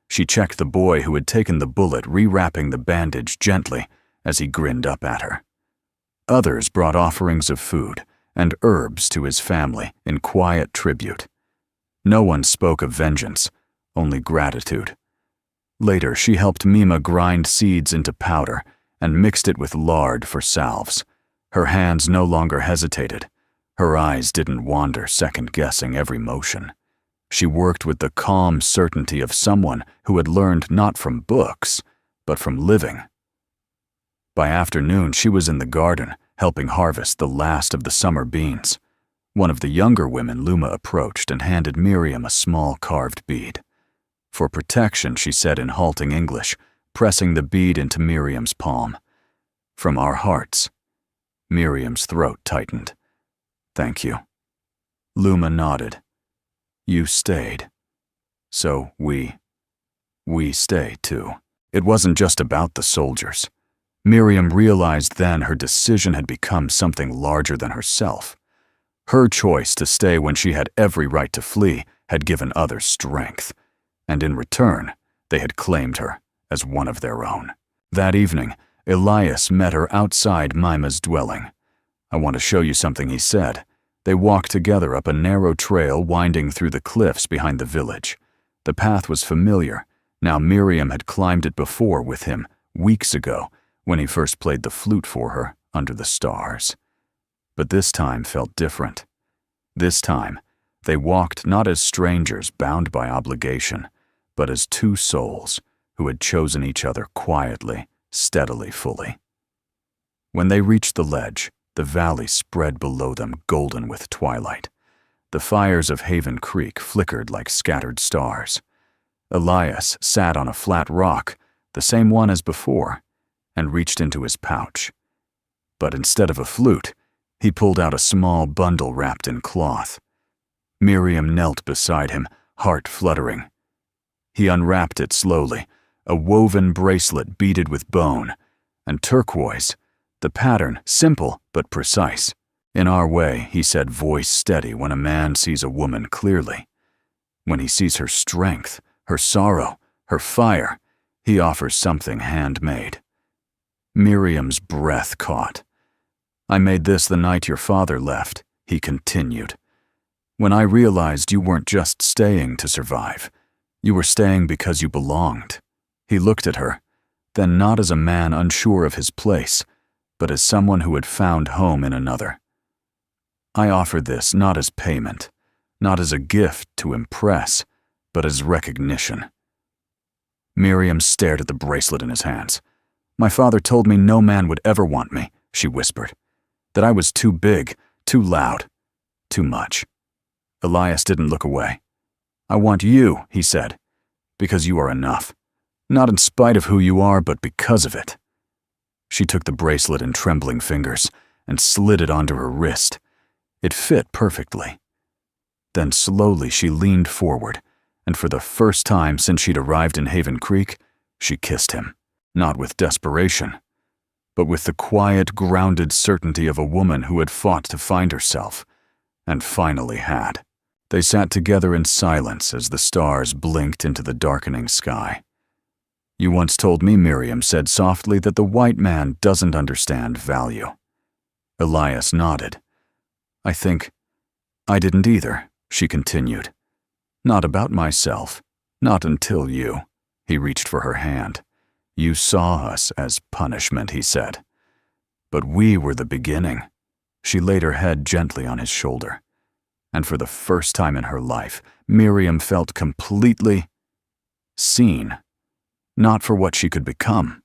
She checked the boy who had taken the bullet, rewrapping the bandage gently as he grinned up at her. Others brought offerings of food and herbs to his family in quiet tribute. No one spoke of vengeance, only gratitude. Later, she helped Mima grind seeds into powder and mixed it with lard for salves. Her hands no longer hesitated. Her eyes didn't wander, second-guessing every motion. She worked with the calm certainty of someone who had learned not from books, but from living. By afternoon, she was in the garden, helping harvest the last of the summer beans. One of the younger women Luma approached and handed Miriam a small carved bead. "For protection," she said in halting English, pressing the bead into Miriam's palm. "From our hearts." Miriam's throat tightened. "Thank you." Luma nodded. "You stayed. So we stay too." It wasn't just about the soldiers. Miriam realized then her decision had become something larger than herself. Her choice to stay when she had every right to flee had given others strength, and in return, they had claimed her as one of their own. That evening, Elias met her outside Mima's dwelling. "I want to show you something," he said. They walked together up a narrow trail winding through the cliffs behind the village. The path was familiar. Now Miriam had climbed it before with him, weeks ago, when he first played the flute for her under the stars. But this time felt different. This time, they walked not as strangers bound by obligation, but as two souls who had chosen each other quietly, steadily, fully. When they reached the ledge, the valley spread below them golden with twilight. The fires of Haven Creek flickered like scattered stars. Elias sat on a flat rock, the same one as before, and reached into his pouch. But instead of a flute, he pulled out a small bundle wrapped in cloth. Miriam knelt beside him, heart fluttering. He unwrapped it slowly, a woven bracelet beaded with bone, and turquoise, the pattern simple but precise. "In our way," he said, voice steady, "when a man sees a woman clearly. When he sees her strength, her sorrow, her fire, he offers something handmade." Miriam's breath caught. "I made this the night your father left," he continued. "When I realized you weren't just staying to survive. You were staying because you belonged." He looked at her, then not as a man unsure of his place, but as someone who had found home in another. "I offer this not as payment, not as a gift to impress, but as recognition." Miriam stared at the bracelet in his hands. "My father told me no man would ever want me," she whispered. "That I was too big, too loud, too much." Elias didn't look away. "I want you," he said, "because you are enough. Not in spite of who you are, but because of it." She took the bracelet in trembling fingers and slid it onto her wrist. It fit perfectly. Then slowly she leaned forward, and for the first time since she'd arrived in Haven Creek, she kissed him, not with desperation, but with the quiet, grounded certainty of a woman who had fought to find herself, and finally had. They sat together in silence as the stars blinked into the darkening sky. "You once told me," Miriam said softly, "that the white man doesn't understand value." Elias nodded. I didn't either," she continued. "Not about myself, not until you." He reached for her hand. "You saw us as punishment," he said. "But we were the beginning." She laid her head gently on his shoulder. And for the first time in her life, Miriam felt completely seen. Not for what she could become,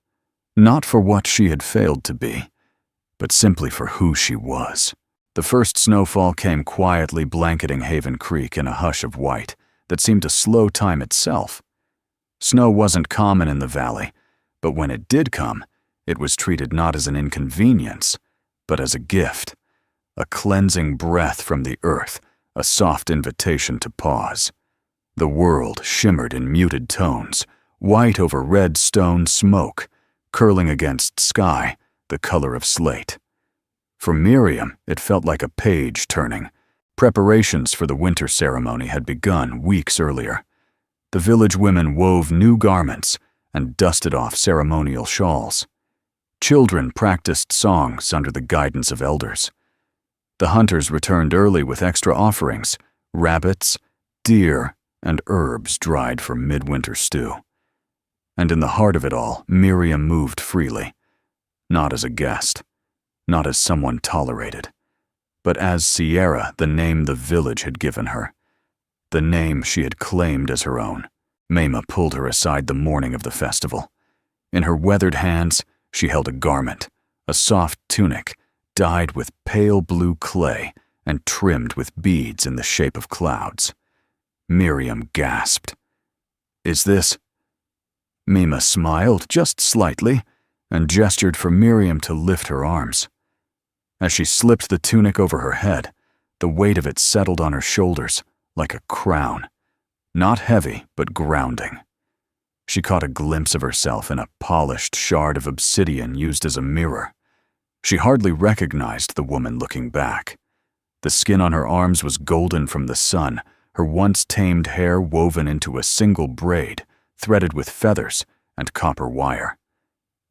not for what she had failed to be, but simply for who she was. The first snowfall came quietly blanketing Haven Creek in a hush of white that seemed to slow time itself. Snow wasn't common in the valley, but when it did come, it was treated not as an inconvenience, but as a gift, a cleansing breath from the earth, a soft invitation to pause. The world shimmered in muted tones, white over red stone smoke, curling against sky, the color of slate. For Miriam, it felt like a page turning. Preparations for the winter ceremony had begun weeks earlier. The village women wove new garments and dusted off ceremonial shawls. Children practiced songs under the guidance of elders. The hunters returned early with extra offerings, rabbits, deer, and herbs dried for midwinter stew. And in the heart of it all, Miriam moved freely, not as a guest, not as someone tolerated, but as Sierra, the name the village had given her, the name she had claimed as her own. Mima pulled her aside the morning of the festival. In her weathered hands, she held a garment, a soft tunic, dyed with pale blue clay and trimmed with beads in the shape of clouds. Miriam gasped. "Is this?" Mima smiled just slightly and gestured for Miriam to lift her arms. As she slipped the tunic over her head, the weight of it settled on her shoulders like a crown, not heavy but grounding. She caught a glimpse of herself in a polished shard of obsidian used as a mirror. She hardly recognized the woman looking back. The skin on her arms was golden from the sun, her once tamed hair woven into a single braid, threaded with feathers and copper wire.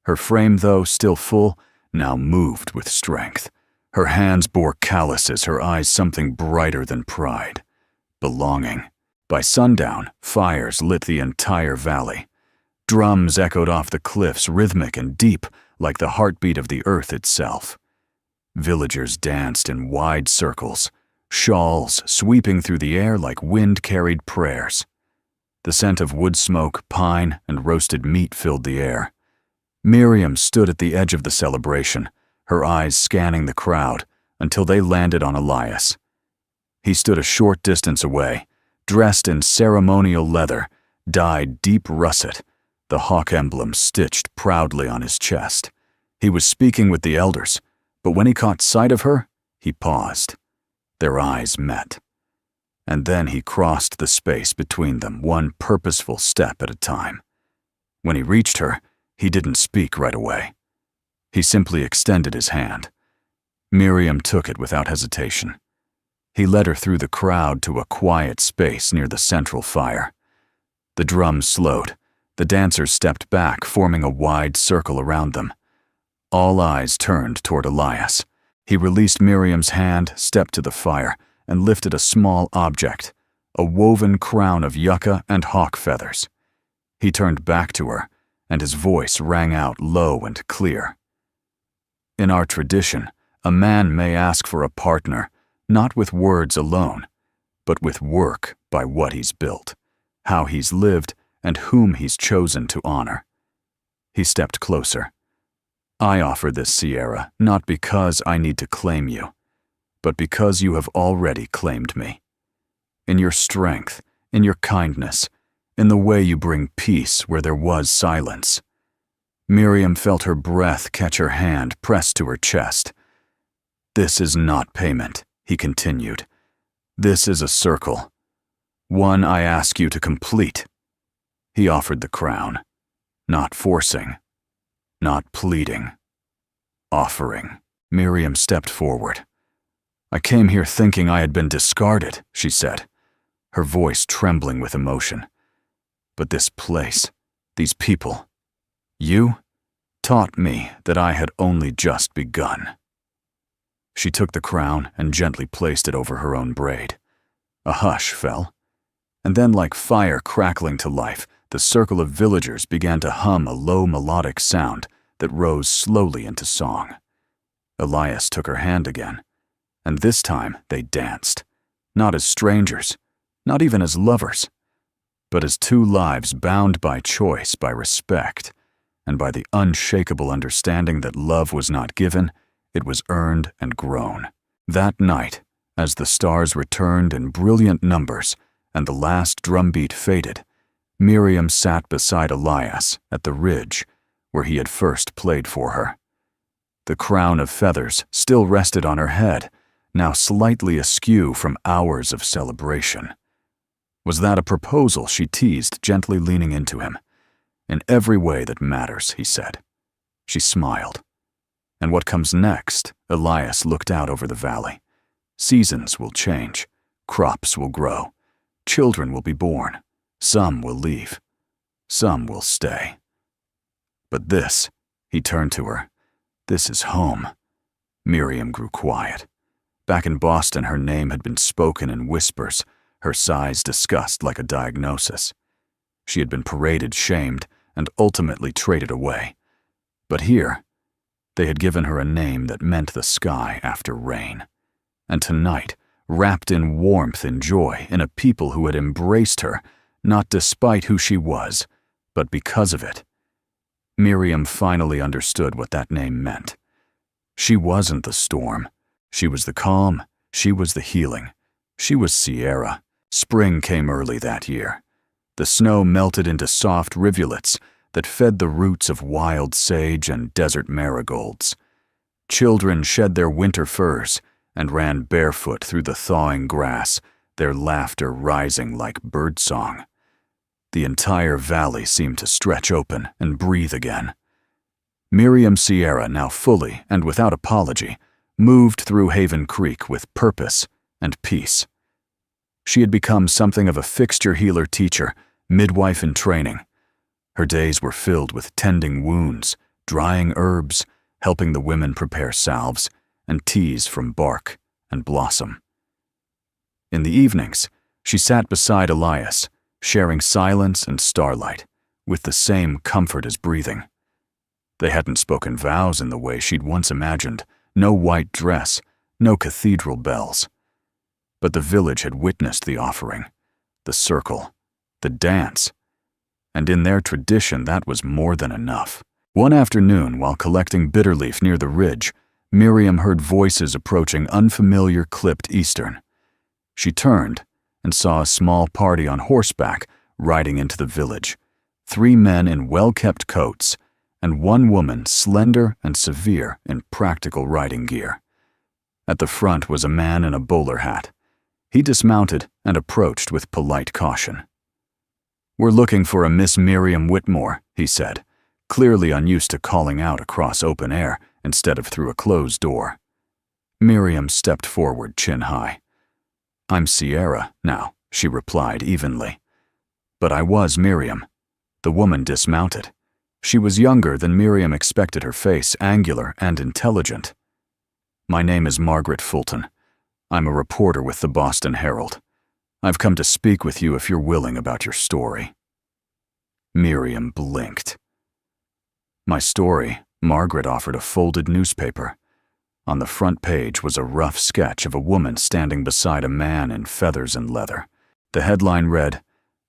Her frame, though still full, now moved with strength. Her hands bore calluses, her eyes something brighter than pride. Belonging. By sundown, fires lit the entire valley. Drums echoed off the cliffs, rhythmic and deep, like the heartbeat of the earth itself. Villagers danced in wide circles, shawls sweeping through the air like wind-carried prayers. The scent of wood smoke, pine, and roasted meat filled the air. Miriam stood at the edge of the celebration, her eyes scanning the crowd, until they landed on Elias. He stood a short distance away, dressed in ceremonial leather, dyed deep russet, the hawk emblem stitched proudly on his chest. He was speaking with the elders, but when he caught sight of her, he paused. Their eyes met. And then he crossed the space between them, one purposeful step at a time. When he reached her, he didn't speak right away. He simply extended his hand. Miriam took it without hesitation. He led her through the crowd to a quiet space near the central fire. The drums slowed. The dancers stepped back, forming a wide circle around them. All eyes turned toward Elias. He released Miriam's hand, stepped to the fire, and lifted a small object, a woven crown of yucca and hawk feathers. He turned back to her, and his voice rang out low and clear. In our tradition, a man may ask for a partner, not with words alone, but with work by what he's built, how he's lived, and whom he's chosen to honor. He stepped closer. I offer this, Sierra, not because I need to claim you, but because you have already claimed me. In your strength, in your kindness, in the way you bring peace where there was silence. Miriam felt her breath catch her hand pressed to her chest. This is not payment, he continued. This is a circle. One I ask you to complete. He offered the crown, not forcing, not pleading, offering. Miriam stepped forward. I came here thinking I had been discarded, she said, her voice trembling with emotion. But this place, these people, you, taught me that I had only just begun. She took the crown and gently placed it over her own braid. A hush fell, and then like fire crackling to life, the circle of villagers began to hum a low melodic sound that rose slowly into song. Elias took her hand again, and this time they danced, not as strangers, not even as lovers, but as two lives bound by choice, by respect, and by the unshakable understanding that love was not given, it was earned and grown. That night, as the stars returned in brilliant numbers and the last drumbeat faded, Miriam sat beside Elias at the ridge where he had first played for her. The crown of feathers still rested on her head, now slightly askew from hours of celebration. Was that a proposal, she teased, gently leaning into him? In every way that matters, he said. She smiled. And what comes next? Elias looked out over the valley. Seasons will change. Crops will grow. Children will be born. Some will leave. Some will stay. But this, he turned to her, this is home. Miriam grew quiet. Back in Boston, her name had been spoken in whispers, her sighs discussed like a diagnosis. She had been paraded, shamed, and ultimately traded away. But here, they had given her a name that meant the sky after rain. And tonight, wrapped in warmth and joy, in a people who had embraced her, not despite who she was, but because of it, Miriam finally understood what that name meant. She wasn't the storm. She was the calm. She was the healing. She was Sierra. Spring came early that year. The snow melted into soft rivulets that fed the roots of wild sage and desert marigolds. Children shed their winter furs and ran barefoot through the thawing grass, their laughter rising like birdsong. The entire valley seemed to stretch open and breathe again. Miriam Sierra, now fully and without apology, moved through Haven Creek with purpose and peace. She had become something of a fixture healer teacher, midwife in training. Her days were filled with tending wounds, drying herbs, helping the women prepare salves, and teas from bark and blossom. In the evenings, she sat beside Elias, sharing silence and starlight, with the same comfort as breathing. They hadn't spoken vows in the way she'd once imagined, no white dress, no cathedral bells. But the village had witnessed the offering, the circle, the dance, and in their tradition that was more than enough. One afternoon, while collecting bitterleaf near the ridge, Miriam heard voices approaching unfamiliar clipped eastern. She turned and saw a small party on horseback riding into the village, 3 men in well-kept coats, and 1 woman slender and severe in practical riding gear. At the front was a man in a bowler hat. He dismounted and approached with polite caution. "We're looking for a Miss Miriam Whitmore," he said, clearly unused to calling out across open air instead of through a closed door. Miriam stepped forward, chin high. "I'm Sierra now," she replied evenly. "But I was Miriam." The woman dismounted. She was younger than Miriam expected, her face angular and intelligent. "My name is Margaret Fulton. I'm a reporter with the Boston Herald. I've come to speak with you if you're willing about your story." Miriam blinked. "My story," Margaret offered a folded newspaper. On the front page was a rough sketch of a woman standing beside a man in feathers and leather. The headline read,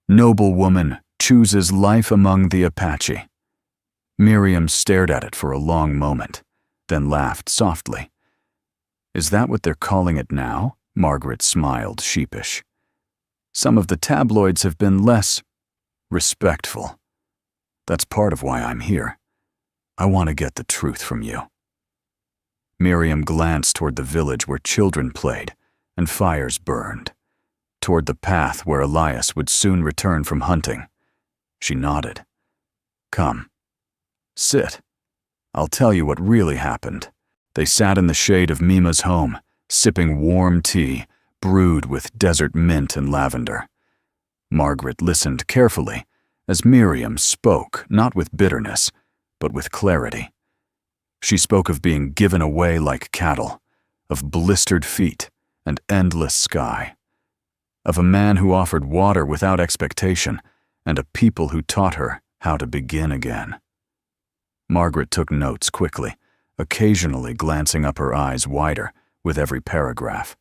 "Noblewoman chooses life among the Apache." Miriam stared at it for a long moment, then laughed softly. "Is that what they're calling it now?" Margaret smiled, sheepish. "Some of the tabloids have been less respectful. That's part of why I'm here. I want to get the truth from you." Miriam glanced toward the village where children played and fires burned, toward the path where Elias would soon return from hunting. She nodded. "Come. Sit. I'll tell you what really happened." They sat in the shade of Mima's home, sipping warm tea, brewed with desert mint and lavender. Margaret listened carefully as Miriam spoke, not with bitterness, but with clarity. She spoke of being given away like cattle, of blistered feet and endless sky, of a man who offered water without expectation, and a people who taught her how to begin again. Margaret took notes quickly, occasionally glancing up, her eyes wider with every paragraph.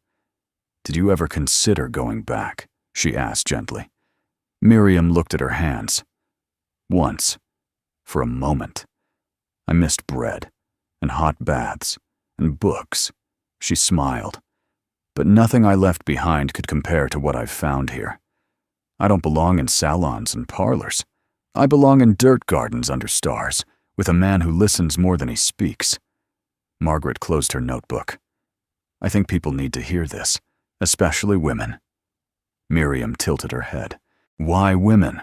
"Did you ever consider going back?" she asked gently. Miriam looked at her hands. "Once. For a moment. I missed bread, and hot baths, and books." She smiled. "But nothing I left behind could compare to what I've found here. I don't belong in salons and parlors. I belong in dirt gardens under stars, with a man who listens more than he speaks." Margaret closed her notebook. "I think people need to hear this, especially women." Miriam tilted her head. "Why women?"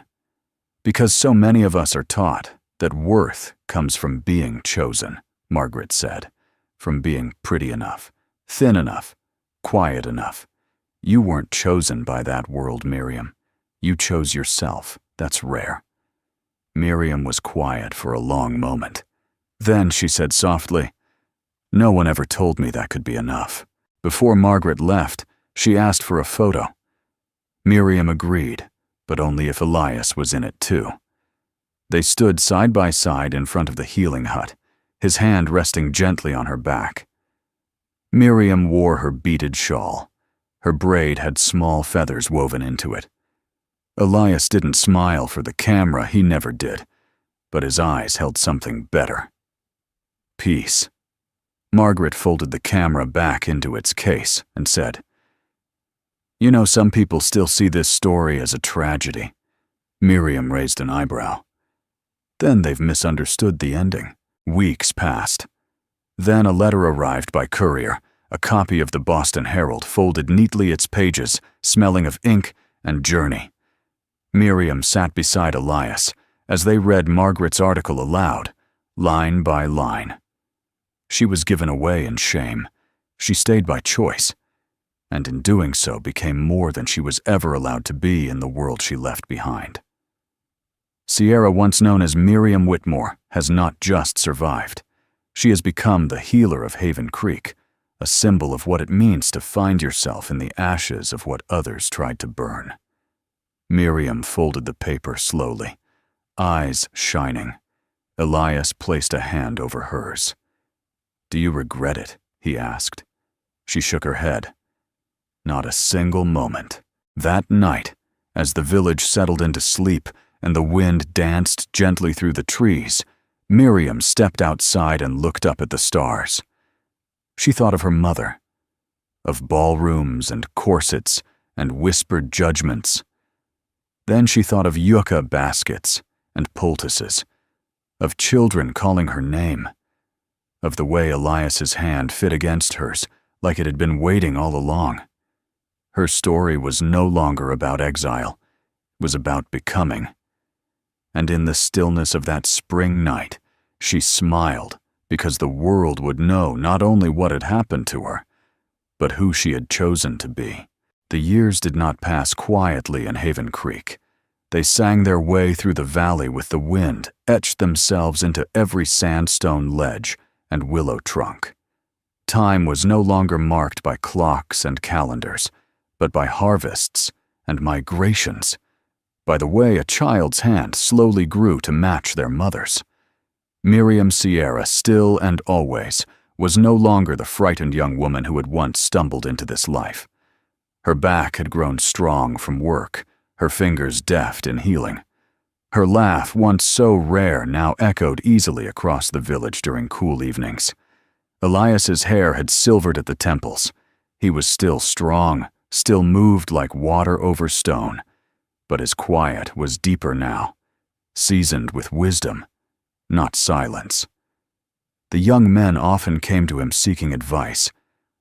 "Because so many of us are taught that worth comes from being chosen," Margaret said. "From being pretty enough, thin enough, quiet enough. You weren't chosen by that world, Miriam. You chose yourself. That's rare." Miriam was quiet for a long moment. Then she said softly, "No one ever told me that could be enough." Before Margaret left, she asked for a photo. Miriam agreed, but only if Elias was in it too. They stood side by side in front of the healing hut, his hand resting gently on her back. Miriam wore her beaded shawl. Her braid had small feathers woven into it. Elias didn't smile for the camera, he never did, but his eyes held something better. Peace. Margaret folded the camera back into its case and said, "You know, some people still see this story as a tragedy." Miriam raised an eyebrow. "Then they've misunderstood the ending." Weeks passed. Then a letter arrived by courier, a copy of the Boston Herald folded neatly its pages, smelling of ink and journey. Miriam sat beside Elias as they read Margaret's article aloud, line by line. She was given away in shame. She stayed by choice. and in doing so became more than she was ever allowed to be in the world she left behind. Sierra, once known as Miriam Whitmore, has not just survived. She has become the healer of Haven Creek, a symbol of what it means to find yourself in the ashes of what others tried to burn. Miriam folded the paper slowly, eyes shining. Elias placed a hand over hers. "Do you regret it?" he asked. She shook her head. Not a single moment. That night, as the village settled into sleep and the wind danced gently through the trees, Miriam stepped outside and looked up at the stars. She thought of her mother, of ballrooms and corsets and whispered judgments. Then she thought of yucca baskets and poultices, of children calling her name, of the way Elias's hand fit against hers like it had been waiting all along. Her story was no longer about exile, it was about becoming. And in the stillness of that spring night, she smiled because the world would know not only what had happened to her, but who she had chosen to be. The years did not pass quietly in Haven Creek. They sang their way through the valley with the wind, etched themselves into every sandstone ledge and willow trunk. Time was no longer marked by clocks and calendars, but by harvests and migrations, by the way a child's hand slowly grew to match their mother's. Miriam Sierra, still and always, was no longer the frightened young woman who had once stumbled into this life. Her back had grown strong from work, her fingers deft in healing. Her laugh, once so rare, now echoed easily across the village during cool evenings. Elias's hair had silvered at the temples. He was still strong, still moved like water over stone, but his quiet was deeper now, seasoned with wisdom, not silence. The young men often came to him seeking advice.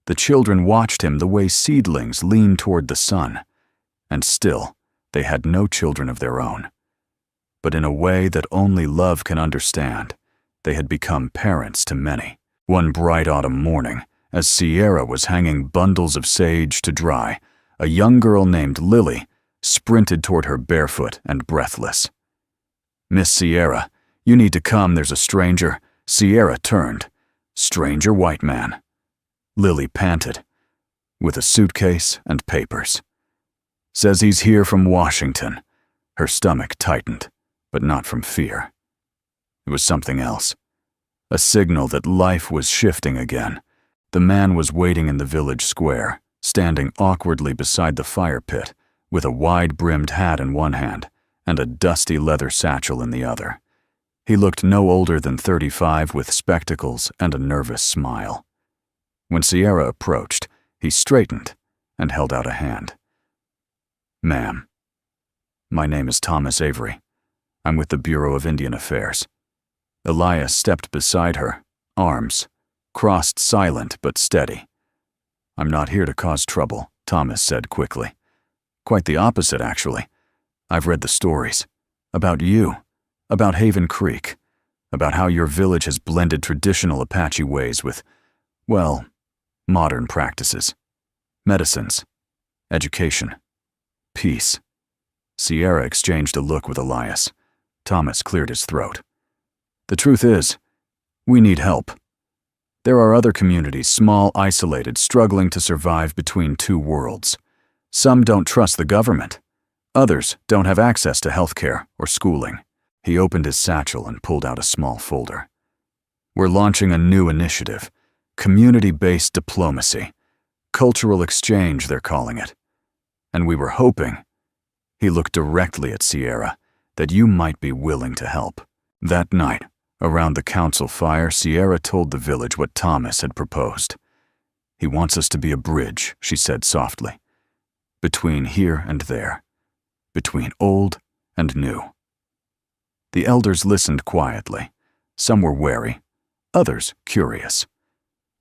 The children watched him the way seedlings lean toward the sun, and still they had no children of their own. But in a way that only love can understand, they had become parents to many. One bright autumn morning, as Sierra was hanging bundles of sage to dry, a young girl named Lily sprinted toward her barefoot and breathless. "Miss Sierra, you need to come, there's a stranger." Sierra turned. "Stranger white man," Lily panted, "with a suitcase and papers. Says he's here from Washington." Her stomach tightened, but not from fear. It was something else. A signal that life was shifting again. The man was waiting in the village square, standing awkwardly beside the fire pit, with a wide-brimmed hat in one hand and a dusty leather satchel in the other. He looked no older than 35 with spectacles and a nervous smile. When Sierra approached, he straightened and held out a hand. "Ma'am, my name is Thomas Avery. I'm with the Bureau of Indian Affairs." Elias stepped beside her, arms crossed, silent but steady. "I'm not here to cause trouble," Thomas said quickly. "Quite the opposite, actually. I've read the stories. About you. About Haven Creek. About how your village has blended traditional Apache ways with, well, modern practices. Medicines. Education. Peace." Sierra exchanged a look with Elias. Thomas cleared his throat. "The truth is, we need help. There are other communities, small, isolated, struggling to survive between two worlds. Some don't trust the government. Others don't have access to healthcare or schooling." He opened his satchel and pulled out a small folder. "We're launching a new initiative, community-based diplomacy, cultural exchange, they're calling it. And we were hoping," he looked directly at Sierra, "that you might be willing to help." That night, around the council fire, Sierra told the village what Thomas had proposed. "He wants us to be a bridge," she said softly, "between here and there, between old and new." The elders listened quietly. Some were wary, others curious.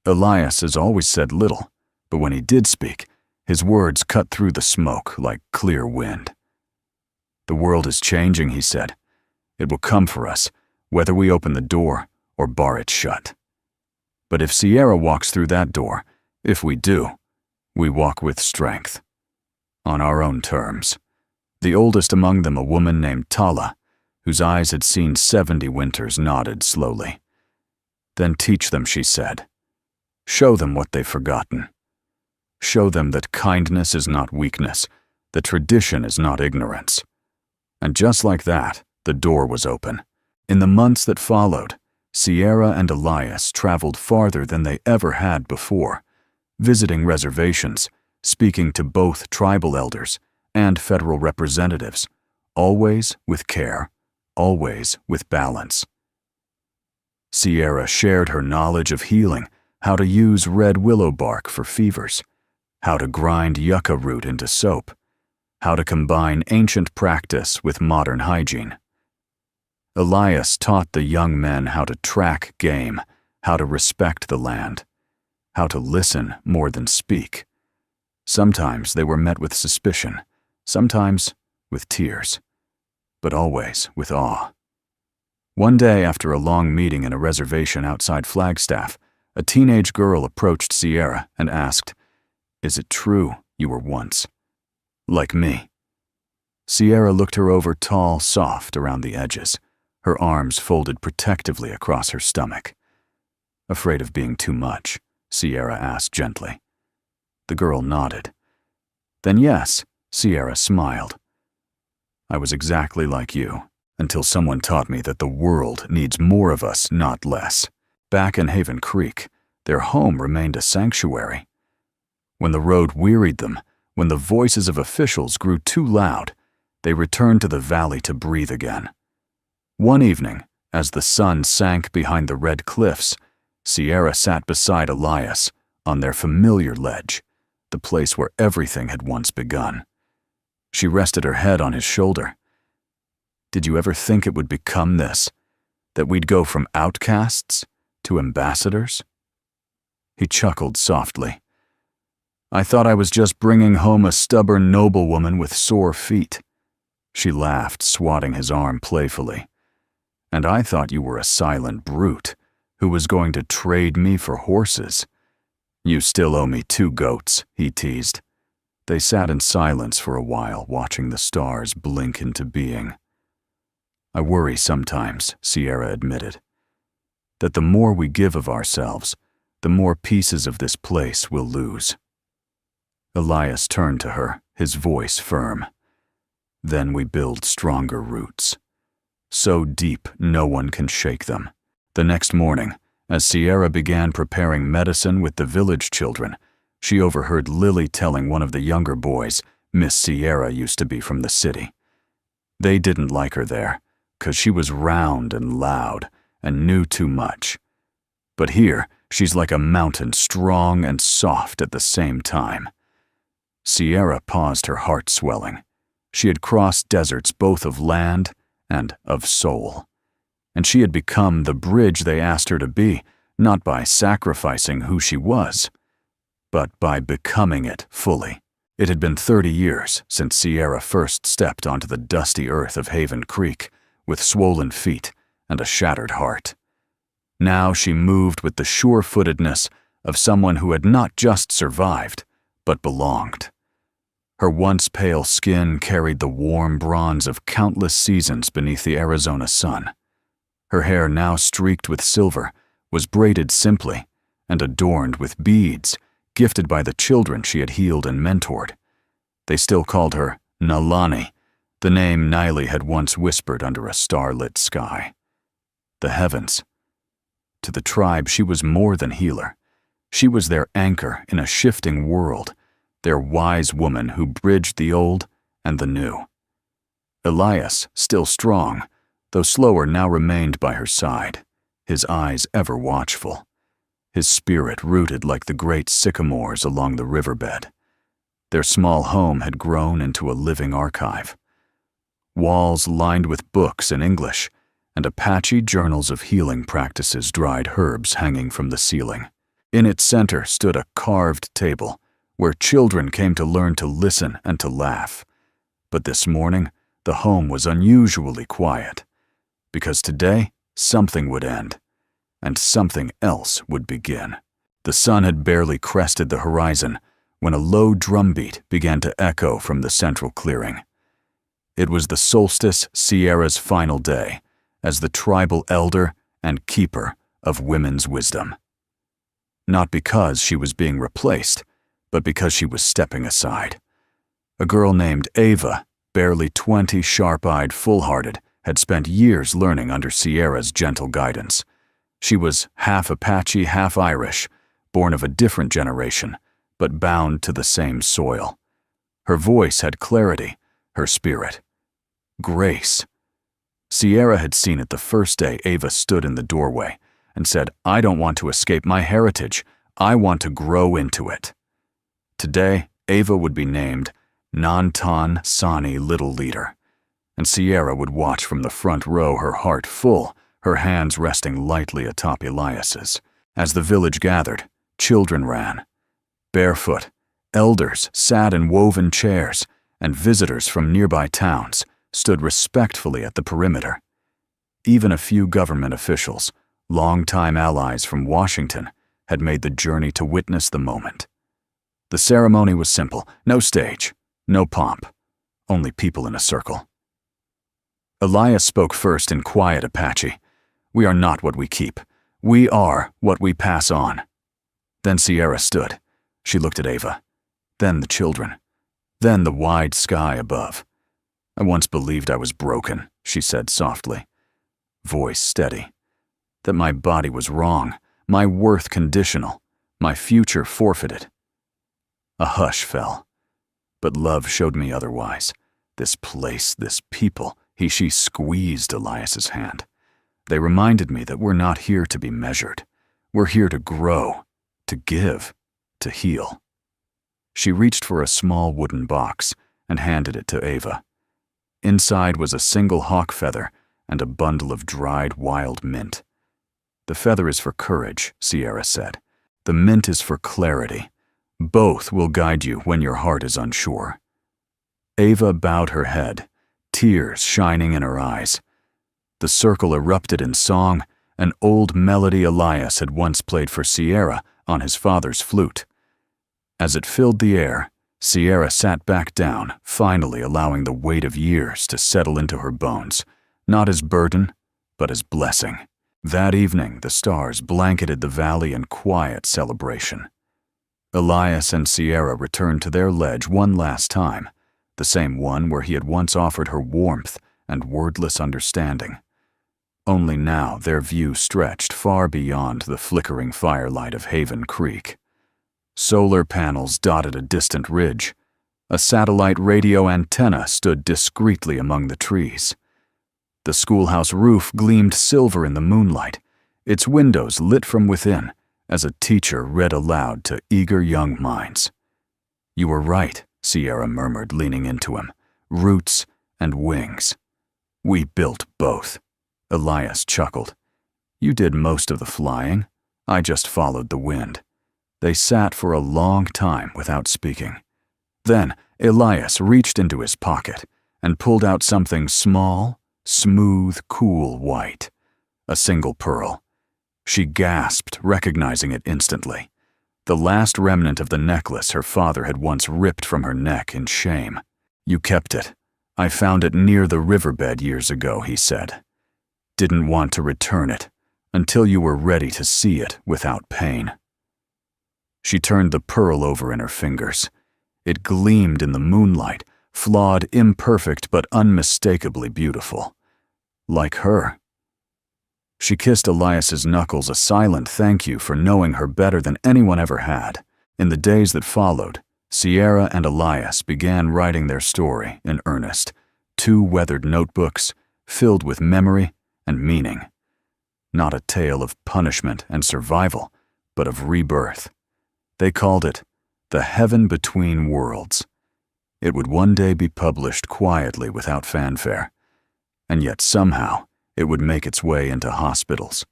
Elias has always said little, but when he did speak, his words cut through the smoke like clear wind. "The world is changing," he said. "It will come for us, whether we open the door or bar it shut. But if Sierra walks through that door, if we do, We walk with strength, on our own terms. The oldest among them, a woman named Tala, whose eyes had seen 70 winters, nodded slowly. Then teach them, she said. Show them what they've forgotten. Show them that kindness is not weakness, that tradition is not ignorance. And just like that, the door was open. In the months that followed, Sierra and Elias traveled farther than they ever had before, visiting reservations, speaking to both tribal elders and federal representatives, always with care, always with balance. Sierra shared her knowledge of healing, how to use red willow bark for fevers, how to grind yucca root into soap, how to combine ancient practice with modern hygiene. Elias taught the young men how to track game, how to respect the land, how to listen more than speak. Sometimes they were met with suspicion, sometimes with tears, but always with awe. One day, after a long meeting in a reservation outside Flagstaff, a teenage girl approached Sierra and asked, "Is it true you were once like me?" Sierra looked her over, tall, soft around the edges, her arms folded protectively across her stomach. "Afraid of being too much?" Sierra asked gently. The girl nodded. "Then yes," Sierra smiled. "I was exactly like you, until someone taught me that the world needs more of us, not less." Back in Haven Creek, their home remained a sanctuary. When the road wearied them, when the voices of officials grew too loud, they returned to the valley to breathe again. One evening, as the sun sank behind the red cliffs, Sierra sat beside Elias on their familiar ledge, the place where everything had once begun. She rested her head on his shoulder. "Did you ever think it would become this? That we'd go from outcasts to ambassadors?" He chuckled softly. "I thought I was just bringing home a stubborn noblewoman with sore feet." She laughed, swatting his arm playfully. "And I thought you were a silent brute who was going to trade me for horses. You still owe me 2 goats, he teased. They sat in silence for a while, watching the stars blink into being. "I worry sometimes," Sierra admitted, "that the more we give of ourselves, the more pieces of this place we'll lose." Elias turned to her, his voice firm. "Then we build stronger roots, so deep no one can shake them." The next morning, as Sierra began preparing medicine with the village children, she overheard Lily telling one of the younger boys Miss Sierra used to be from the city. They didn't like her there, 'cause she was round and loud and knew too much. But here, she's like a mountain, strong and soft at the same time. Sierra paused, her heart swelling. She had crossed deserts both of land and of soul. And she had become the bridge they asked her to be, not by sacrificing who she was, but by becoming it fully. It had been 30 years since Sierra first stepped onto the dusty earth of Haven Creek, with swollen feet and a shattered heart. Now she moved with the sure-footedness of someone who had not just survived, but belonged. Her once pale skin carried the warm bronze of countless seasons beneath the Arizona sun. Her hair, now streaked with silver, was braided simply and adorned with beads gifted by the children she had healed and mentored. They still called her Nalani, the name Niley had once whispered under a starlit sky. The heavens. To the tribe, she was more than healer. She was their anchor in a shifting world, their wise woman who bridged the old and the new. Elias, still strong, though slower, now remained by her side, his eyes ever watchful, his spirit rooted like the great sycamores along the riverbed. Their small home had grown into a living archive. Walls lined with books in English, and Apache journals of healing practices, dried herbs hanging from the ceiling. In its center stood a carved table, where children came to learn to listen and to laugh. But this morning, the home was unusually quiet, because today something would end, and something else would begin. The sun had barely crested the horizon when a low drumbeat began to echo from the central clearing. It was the solstice Sierra's final day as the tribal elder and keeper of women's wisdom. Not because she was being replaced, but because she was stepping aside. A girl named Ava, barely 20, sharp-eyed, full-hearted, had spent years learning under Sierra's gentle guidance. She was half Apache, half Irish, born of a different generation, but bound to the same soil. Her voice had clarity, her spirit. Grace. Sierra had seen it the first day Ava stood in the doorway and said, "I don't want to escape my heritage. I want to grow into it." Today, Ava would be named Nantan Sani Little Leader, and Sierra would watch from the front row, her heart full, her hands resting lightly atop Elias's. As the village gathered, children ran. Barefoot, elders sat in woven chairs, and visitors from nearby towns stood respectfully at the perimeter. Even a few government officials, longtime allies from Washington, had made the journey to witness the moment. The ceremony was simple, no stage, no pomp, only people in a circle. Elias spoke first in quiet Apache. "We are not what we keep. We are what we pass on." Then Sierra stood. She looked at Ava, then the children, then the wide sky above. "I once believed I was broken," she said softly, voice steady. "That my body was wrong, my worth conditional, my future forfeited." A hush fell. But love showed me otherwise. This place, this people. She squeezed Elias's hand. They reminded me that we're not here to be measured. We're here to grow, to give, to heal. She reached for a small wooden box and handed it to Ava. Inside was a single hawk feather and a bundle of dried wild mint. "The feather is for courage," Sierra said. "The mint is for clarity. Both will guide you when your heart is unsure." Ava bowed her head, tears shining in her eyes. The circle erupted in song, an old melody Elias had once played for Sierra on his father's flute. As it filled the air, Sierra sat back down, finally allowing the weight of years to settle into her bones, not as burden, but as blessing. That evening, the stars blanketed the valley in quiet celebration. Elias and Sierra returned to their ledge one last time, the same one where he had once offered her warmth and wordless understanding. Only now their view stretched far beyond the flickering firelight of Haven Creek. Solar panels dotted a distant ridge. A satellite radio antenna stood discreetly among the trees. The schoolhouse roof gleamed silver in the moonlight, its windows lit from within as a teacher read aloud to eager young minds. "You were right," Sierra murmured, leaning into him. "Roots and wings. We built both." Elias chuckled. "You did most of the flying. I just followed the wind." They sat for a long time without speaking. Then Elias reached into his pocket and pulled out something small, smooth, cool white. A single pearl. She gasped, recognizing it instantly. The last remnant of the necklace her father had once ripped from her neck in shame. "You kept it. I found it near the riverbed years ago," he said. "Didn't want to return it until you were ready to see it without pain." She turned the pearl over in her fingers. It gleamed in the moonlight, flawed, imperfect, but unmistakably beautiful. Like her. She kissed Elias's knuckles, a silent thank you for knowing her better than anyone ever had. In the days that followed, Sierra and Elias began writing their story in earnest, 2 weathered notebooks filled with memory and meaning. Not a tale of punishment and survival, but of rebirth. They called it The Heaven Between Worlds. It would one day be published quietly without fanfare, and yet somehow it would make its way into hospitals,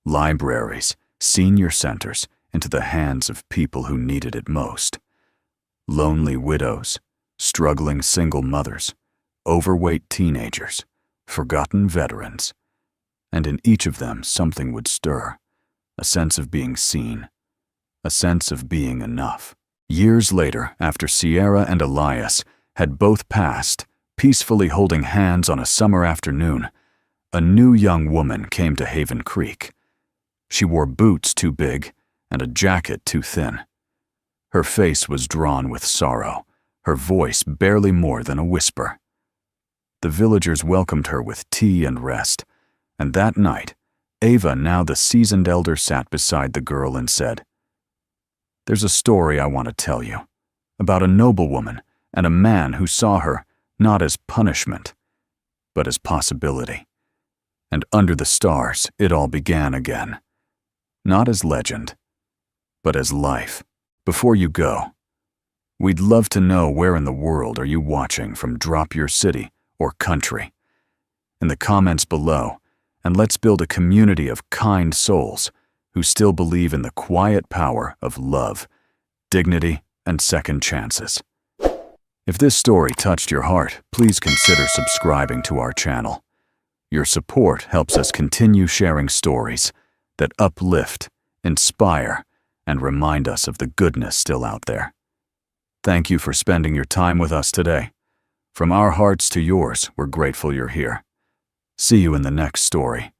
libraries, senior centers, into the hands of people who needed it most. Lonely widows, struggling single mothers, overweight teenagers, forgotten veterans. And in each of them something would stir, a sense of being seen, a sense of being enough. Years later, after Sierra and Elias had both passed, peacefully holding hands on a summer afternoon, a new young woman came to Haven Creek. She wore boots too big and a jacket too thin. Her face was drawn with sorrow, her voice barely more than a whisper. The villagers welcomed her with tea and rest, and that night, Ava, now the seasoned elder, sat beside the girl and said, "There's a story I want to tell you, about a noblewoman and a man who saw her not as punishment, but as possibility. And under the stars, it all began again. Not as legend, but as life. Before you go, we'd love to know where in the world are you watching from, drop your city or country in the comments below, and let's build a community of kind souls who still believe in the quiet power of love, dignity, and second chances. If this story touched your heart, please consider subscribing to our channel. Your support helps us continue sharing stories that uplift, inspire, and remind us of the goodness still out there. Thank you for spending your time with us today. From our hearts to yours, we're grateful you're here. See you in the next story.